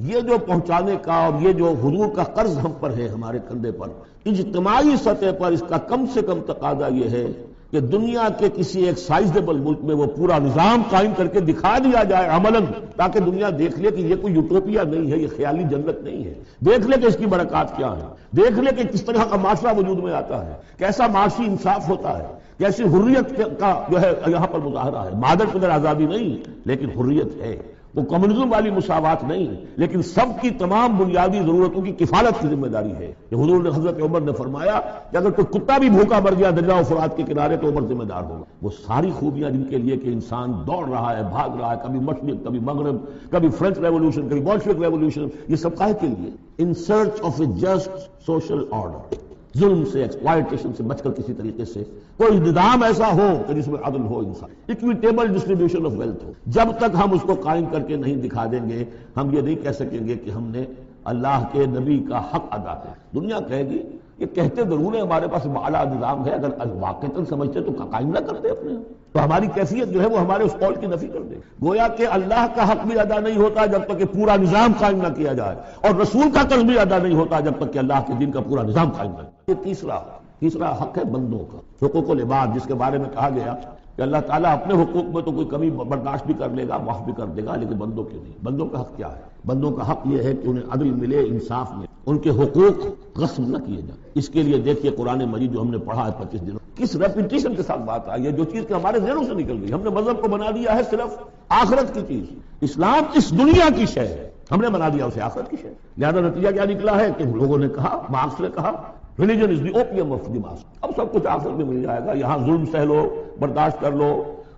یہ جو پہنچانے کا اور یہ جو حضور کا قرض ہم پر ہے، ہمارے کندھے پر، اجتماعی سطح پر اس کا کم سے کم تقاضا یہ ہے کہ دنیا کے کسی ایک سائزیبل ملک میں وہ پورا نظام قائم کر کے دکھا دیا جائے عملاً، تاکہ دنیا دیکھ لے کہ یہ کوئی یوٹوپیا نہیں ہے، یہ خیالی جنت نہیں ہے. دیکھ لے کہ اس کی برکات کیا ہے، دیکھ لے کہ کس طرح کا معاشرہ وجود میں آتا ہے، کیسا معاشی انصاف ہوتا ہے، کیسی حریت کا جو ہے یہاں پر مظاہرہ ہے. مادر قدر آزادی نہیں لیکن حریت ہے. وہ کمیونزم والی مساوات نہیں لیکن سب کی تمام بنیادی ضرورتوں کی کفالت کی ذمہ داری ہے. کہ حضور نے حضرت عمر نے فرمایا کہ اگر کوئی کتا بھی بھوکا مر گیا دجلہ و فرات کے کنارے تو عمر ذمہ دار ہوگا. وہ ساری خوبیاں جن کے لیے کہ انسان دوڑ رہا ہے، بھاگ رہا ہے، کبھی مشرق کبھی مغرب، کبھی فرینچ ریولوشن کبھی بولشوک ریولوشن، یہ سب کاہے کے لیے؟ In search of a just social order. ظلم سے، ایکسپلائٹیشن سے بچ کر کسی طریقے سے کوئی نظام ایسا ہو کہ جس میں عدل ہو، انسان اکویٹیبل ڈسٹریبیوشن آف ویلتھ ہو. جب تک ہم اس کو قائم کر کے نہیں دکھا دیں گے، ہم یہ نہیں کہہ سکیں گے کہ ہم نے اللہ کے نبی کا حق ادا کیا. دنیا کہے گی یہ کہتے ضرور ہے ہمارے پاس اعلیٰ نظام ہے، اگر واقعتاً سمجھتے تو قائم نہ کرتے اپنے، تو ہماری کیفیت جو ہے وہ ہمارے اس قول کی نفی کر دے. گویا کہ اللہ کا حق بھی ادا نہیں ہوتا جب تک کہ پورا نظام قائم نہ کیا جائے، اور رسول کا قرض بھی ادا نہیں ہوتا جب تک کہ اللہ کے دین کا پورا نظام قائم نہ. یہ تیسرا حق ہے بندوں کا، حقوق العباد، جس کے بارے میں کہا گیا کہ اللہ تعالیٰ اپنے حقوق میں تو کوئی کمی برداشت بھی کر لے گا، معاف بھی کر دے گا، لیکن بندوں کے نہیں. بندوں کا حق کیا ہے؟ بندوں کا حق یہ ہے کہ انہیں عدل ملے، انصاف میں ان کے حقوق غصب نہ کیے جائیں. اس کے لیے دیکھیے قرآن مجید جو ہم نے پڑھا ہے 25 دنوں، کس ریپیٹیشن کے ساتھ بات آئی ہے، جو چیز کہ ہمارے ذہنوں سے نکل گئی. ہم نے مذہب کو بنا دیا ہے صرف آخرت کی چیز. اسلام اس دنیا کی شے ہے، ہم نے بنا دیا اسے آخرت کی شے. لہذا نتیجہ کیا نکلا ہے کہ لوگوں نے کہا، مارکس نے کہا، religion is the opium of the mass. اب سب کچھ آخرت میں مل جائے گا، یہاں ظلم سہ لو، برداشت کر لو،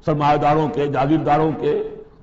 سرمایہ داروں کے، جاگیرداروں کے،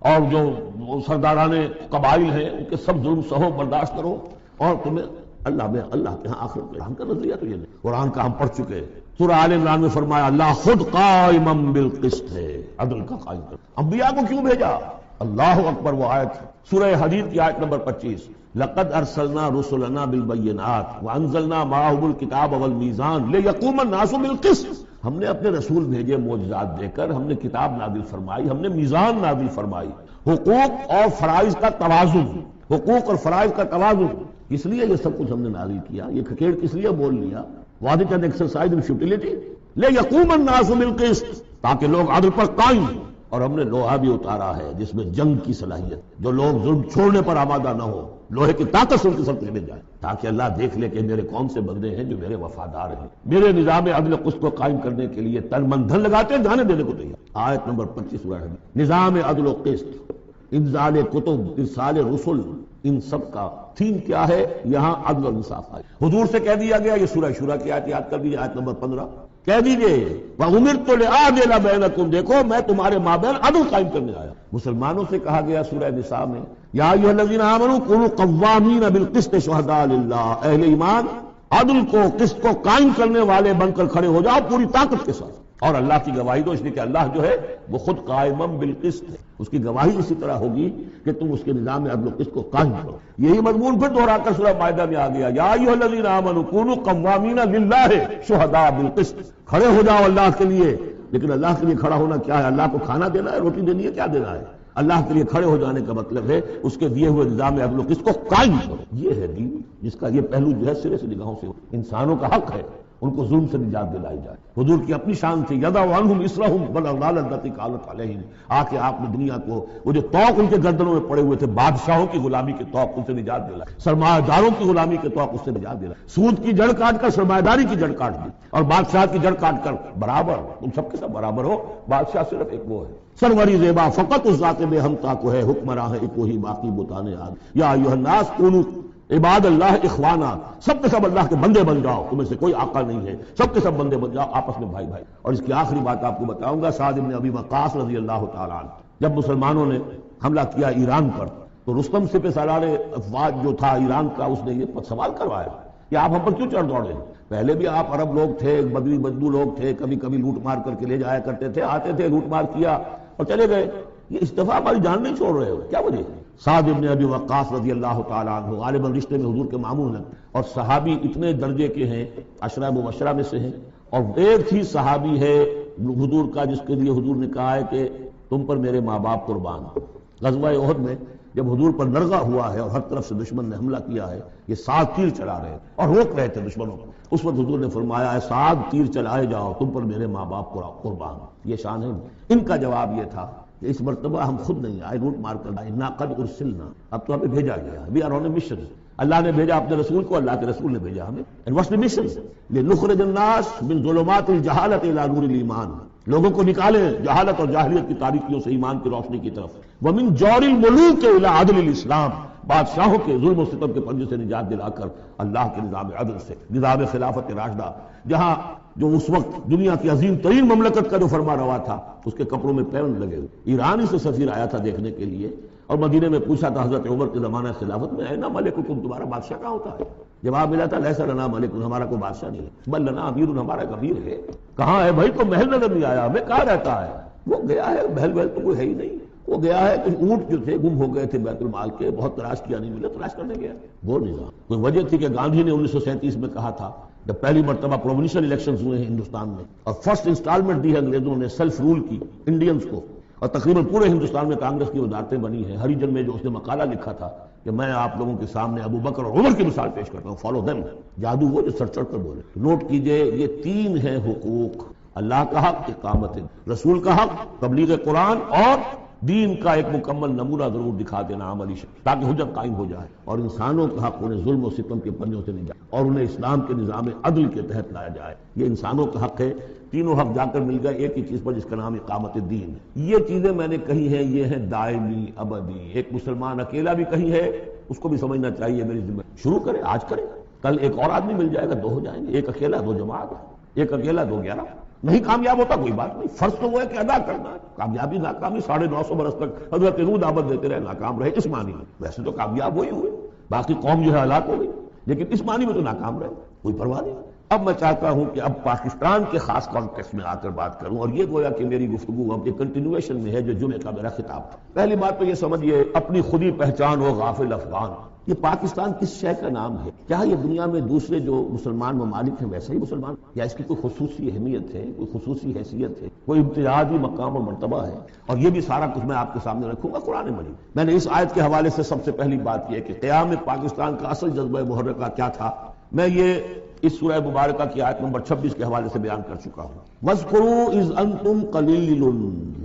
اور جو سرداران قبائل ہیں ان کے سب ظلم سہو، برداشت کرو، اور تمہیں اللہ کے ہاں آخرت میں. ہم کا نظریہ تو یہ نہیں. قرآن کا ہم پڑھ چکے. سورہ آل عمران میں فرمایا اللہ خود قائم بالقسط ہے، عدل کا قائم کر. انبیاء کو کیوں بھیجا؟ اللہ اکبر. وہ آیت سورہ حدید کی آیت نمبر 25، لقد ارسلنا رسلنا بالبینات وانزلنا معهم الکتاب والمیزان لیقوم الناس بالقسط. ہم نے اپنے رسول بھیجے معجزات دے کر، ہم نے کتاب نازل فرمائی، ہم نے میزان نازل فرمائی. حقوق اور فرائض کا توازن، حقوق اور فرائض کا توازن. اس لیے یہ سب کچھ ہم نے نازل کیا. یہ کھکیڑ کس لیے بول لیا؟ واضح چند ایکسرسائز ان فیوٹیلیٹی. لیقوم الناس بالقسط، تاکہ لوگ عدل پر قائم. اور ہم نے لوہا بھی اتارا ہے جس میں جنگ کی صلاحیت، جو لوگ ظلم چھوڑنے پر آمادہ نہ ہو، لوہے کی طاقت سے ان کے سر پہ مل جائے، تاکہ اللہ دیکھ لے کہ میرے کون سے بندے ہیں جو میرے وفادار ہیں، میرے نظام عدل قسط کو قائم کرنے کے لیے تن من دھن لگاتے ہیں، جانے دینے کو تیار. آیت نمبر 25 سورہ حدید. نظام عدل و قسط، انزال کتب، ارسال رسل، ان سب کا تھیم کیا ہے؟ یہاں عدل و انصاف آئے. حضور سے کہہ دیا گیا، یہ سورہ شورا کی آیت یاد کر دیجیے، آیت نمبر 15. کہہ دیجئے وَأُمِرْتُ لِأَعْدِلَ بَيْنَكُمْ، دیکھو میں تمہارے مابین عدل قائم کرنے آیا. مسلمانوں سے کہا گیا سورہ نساء میں، یا ایھا الذین آمنوا کونوا قوامین بالقسط شہداء للہ، اہل ایمان عدل کو، قسط کو قائم کرنے والے بن کر کھڑے ہو جاؤ پوری طاقت کے ساتھ، اور اللہ کی گواہی دو، اس لیے کہ اللہ جو ہے وہ خود قائم بالقسط ہے. اس کی گواہی اسی طرح ہوگی کہ تم اس کے نظام عدل و قسط کو قائم کرو. یہی مضمون پھر دوہرا کر سورہ مائدہ میں آ گیا، یا ایھا الذین آمنوا کونوا قوامین للہ شہداء بالقسط. کھڑے ہو جاؤ اللہ کے لیے. لیکن اللہ کے لیے کھڑا ہونا کیا ہے؟ اللہ کو کھانا دینا ہے، روٹی دینی ہے، کیا دینا ہے؟ اللہ کے لیے کھڑے ہو جانے کا مطلب ہے اس کے دیے ہوئے نظام عدل و قسط کو قائم کرو. یہ ہے دین، جس کا یہ پہلو جو ہے سرے سے نگاہوں سے انسانوں کا حق ہے ان کو ظلم سے نجات دلائی جائے. حضور کی اپنی شان تھی، یضع عنہم اصرہم والاغلال التی کانت علیہم. آ کے آپ نے دنیا کو وہ جو طوق ان کے گردنوں میں پڑے ہوئے تھے، بادشاہوں کی غلامی کے طوق، ان سے نجات دلائے. سرمایہ داروں کی غلامی کے طوق، اس سے نجات دلائے. سود کی جڑ کاٹ کر سرمایہ داری کی جڑ کاٹ دی، اور بادشاہ کی جڑ کاٹ کر برابر، تم سب کے سب برابر ہو. بادشاہ صرف ایک وہ ہے سروری زیبا، فقط اس ذات بے ہمتا کو ہے، حکمراں ہے ایک وہی، باقی بتانے آگ. یا ایھا الناس کونوا عباد اللہ اخوانا، سب کے سب اللہ کے بندے بن جاؤ. تمہیں سے کوئی آقا نہیں ہے، سب کے سب بندے بن جاؤ، آپس میں بھائی بھائی. اور اس کی آخری بات آپ کو بتاؤں گا. سعد بن ابی وقاص رضی اللہ تعالیٰ عنہ، جب مسلمانوں نے حملہ کیا ایران پر، تو رستم سپہ سالار افواج جو تھا ایران کا، اس نے یہ سوال کروایا کہ آپ ہم پر کیوں چڑھ دوڑے ہیں؟ پہلے بھی آپ عرب لوگ تھے، بدوی بدو لوگ تھے، کبھی کبھی لوٹ مار کر کے لے جایا کرتے تھے، آتے تھے لوٹ مار کیا اور چلے گئے. یہ اس دفعہ ہماری جان نہیں چھوڑ رہے ہو، کیا وجہ ہے؟ سعد ابن ابی وقاص رضی اللہ تعالیٰ عنہ غالباً رشتے میں حضور کے ماموں ہیں، اور صحابی اتنے درجے کے ہیں، عشرہ مبشرہ میں سے ہیں. اور ایک ہی صحابی ہے حضور کا جس کے لیے حضور نے کہا ہے کہ تم پر میرے ماں باپ قربان. غزوہ احد میں جب حضور پر نرغہ ہوا ہے اور ہر طرف سے دشمن نے حملہ کیا ہے، یہ سعد تیر چلا رہے اور روک رہے تھے دشمنوں کو، اس وقت حضور نے فرمایا ہے سعد تیر چلائے جاؤ، تم پر میرے ماں باپ قربان. یہ شان ہے. ان کا جواب یہ تھا کہ اس مرتبہ ہم خود نہیں آئے لوٹ مار کر آئے، انا قد ارسلنا، اب تو ہمیں بھیجا گیا، we are on a mission. اللہ نے بھیجا اپنے رسول کو، اللہ کے رسول نے بھیجا ہمیں. And what's the mission? لنخرج الناس من ظلمات الجہالۃ الی نور الایمان، لوگوں کو نکالے جہالت اور جاہلیت کی تاریکیوں سے ایمان کی روشنی کی طرف. ومن جور الملوک الی عدل الاسلام، بادشاہوں کے ظلم و ستم کے پنجے سے نجات دلا کر اللہ کے نظام عدل سے، نظام خلافت راشدہ، جہاں جو اس وقت دنیا کی عظیم ترین مملکت کا جو فرما روا تھا اس کے کپڑوں میں پیوند لگے ہوئے. ایران سے سفیر آیا تھا دیکھنے کے لیے اور مدینے میں پوچھا تھا حضرت عمر کے زمانہ خلافت میں، اینا ملککم، تمہارا بادشاہ کہاں ہوتا ہے؟ جواب ملا تھا لیس لنا ملک، ہمارا کوئی بادشاہ نہیں ہے، بل لنا امیر، ہمارا ایک امیر ہے. کہاں ہے بھائی؟ تو محل نظر نہیں آیا ہمیں، کہاں رہتا ہے؟ وہ گیا ہے، محل وحل تو کوئی ہے ہی نہیں. وہ گیا ہے، کچھ اونٹ جو تھے گم ہو گئے تھے بیت المال کے، بہت تلاش کیا نہیں ملے، تلاش کرنے گیا. وہ نظام کوئی وجہ تھی کہ گاندھی نے 1937 میں کہا تھا جب پہلی مرتبہ پروونشل الیکشنز ہوئے ہیں ہندوستان میں اور فرسٹ انسٹالمنٹ دی ہے انگریزوں نے سیلف رول کی انڈینز کو، اور تقریباً پورے ہندوستان میں کانگریس کی وزارتیں بنی ہیں. ہریجن میں جو اس نے مقالہ لکھا تھا کہ میں آپ لوگوں کے سامنے ابو بکر اور عمر کی مثال پیش کرتا ہوں، فالو دیم. جادو وہ جو سر چڑھ کر بولے. نوٹ کیجئے یہ تین ہیں حقوق: اللہ کا حق اقامت رسول کا حق، تبلیغ قرآن، اور دین کا ایک مکمل نمونہ ضرور دکھا دینا عملی شکل تاکہ حجت قائم ہو جائے. اور انسانوں کا حق انہیں ظلم و ستم کے پنجوں سے نجات اور انہیں اسلام کے نظام عدل کے تحت لایا جائے. یہ انسانوں کا حق ہے. تینوں حق جا کر مل گئے ایک ہی چیز پر جس کا نام اقامت الدین ہے. یہ چیزیں میں نے کہی ہیں، یہ ہیں دائمی ابدی. ایک مسلمان اکیلا بھی کہیں ہے، اس کو بھی سمجھنا چاہیے میری ذمہ. شروع کرے، آج کرے، کل ایک اور آدمی مل جائے گا، دو ہو جائیں گے. ایک اکیلا دو جماعت، ایک اکیلا دو 11. نہیں کامیاب ہوتا کوئی بات نہیں، فرض تو وہ ہے کہ ادا کرنا ہے. کامیابی ناکامی 950 برس تک حضرت نوح دعوت دیتے رہے، ناکام رہے. اس معنی میں ویسے تو کامیاب وہی ہوئے، باقی قوم جو ہے ہلاک ہو گئی، لیکن اس معنی میں تو ناکام رہے، کوئی پرواہ نہیں. اب میں چاہتا ہوں کہ اب پاکستان کے خاص کانٹیکسٹ میں آ کر بات کروں، اور یہ گویا کہ میری گفتگو اب ایک کنٹینویشن میں ہے جو جمعے کا میرا خطاب تھا. پہلی بات تو یہ سمجھیے، اپنی خودی پہچان ہو غافل افغان. یہ پاکستان کس شے کا نام ہے؟ کیا یہ دنیا میں دوسرے جو مسلمان ممالک ہیں ویسے ہی مسلمان، یا اس کی کوئی خصوصی اہمیت ہے، کوئی خصوصی حیثیت ہے، کوئی امتیازی مقام اور مرتبہ ہے؟ اور یہ بھی سارا کچھ میں آپ کے سامنے رکھوں گا قرآن مجید. میں نے اس آیت کے حوالے سے سب سے پہلی بات یہ کہ قیام پاکستان کا اصل جذبہ محرکہ کیا تھا، میں یہ اس سورہ مبارکہ کی آیت نمبر 26 کے حوالے سے بیان کر چکا ہوں. وَاذْكُرُوا إِذْ أَنْتُمْ قَلِيلٌ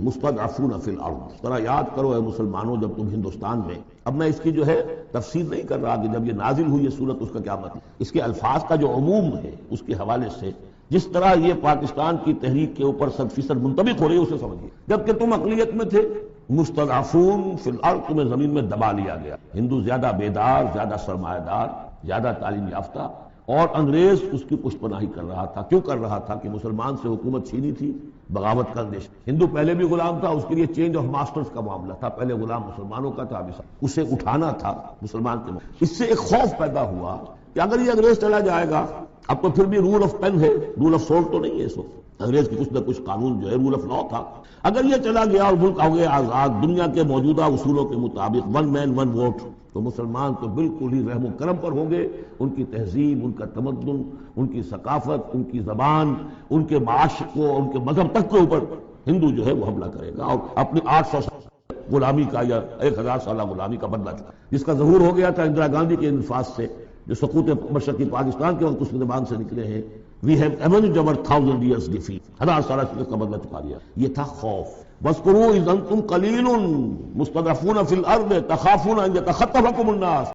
مُسْتَضْعَفُونَ فِي الْأَرْضِ. ذرا یاد کرو اے مسلمانوں جب تم ہندوستان میں. اب میں اس کی جو ہے تفسیر نہیں کر رہا کہ جب یہ نازل ہوئی یہ صورت اس کا کیا مطلب. اس کے الفاظ کا جو عموم ہے اس کے حوالے سے جس طرح یہ پاکستان کی تحریک کے اوپر 100% منطبق ہو رہی ہے اسے سمجھیے. جبکہ تم اقلیت میں تھے، مستضعفون فی الارض، تمہیں زمین میں دبا لیا گیا. ہندو زیادہ بیدار، زیادہ سرمایہ دار، زیادہ تعلیم یافتہ، اور انگریز اس کی پشت پناہی کر رہا تھا. کیوں کر رہا تھا؟ کہ مسلمان سے حکومت چھینی تھی، بغاوت کا اندیشہ. ہندو پہلے بھی غلام تھا، اس کے لیے چینج آف ماسٹرز کا معاملہ تھا. پہلے غلام مسلمانوں کا تھا، اسے اٹھانا تھا مسلمان کے ملک. اس سے ایک خوف پیدا ہوا کہ اگر یہ انگریز چلا جائے گا، اب تو پھر بھی رول آف پین ہے، رول آف سولٹ تو نہیں ہے. اس وقت انگریز کی کچھ نہ کچھ قانون جو ہے رول آف لا تھا. اگر یہ چلا گیا اور ملک ہو گیا آزاد دنیا کے موجودہ اصولوں کے مطابق، 1 مین 1 ووٹ، تو مسلمان تو بالکل ہی رحم و کرم پر ہوں گے. ان کی تہذیب، ان کا تمدن، ان کی ثقافت، ان کی زبان، ان کے معاش کو، ان کے مذہب تک کے اوپر ہندو جو ہے وہ حملہ کرے گا اور اپنی 800 غلامی کا یا 1000 سالہ غلامی کا بدلہ چکا، جس کا ظہور ہو گیا تھا اندرا گاندھی کے انفاذ سے جو سقوط مشرقی پاکستان کے وقت اس زبان سے نکلے ہیں. We have avenged our 1000 years defeat، 1000 سالہ شکست کا بدلہ چکا لیا. یہ تھا خوف. وَاذْكُرُوا إِذْ أَنْتُمْ قَلِيلٌ مُسْتَضْعَفُونَ فِي الْأَرْضِ تَخَافُونَ أَنْ يَتَخَطَّفَكُمُ النَّاسُ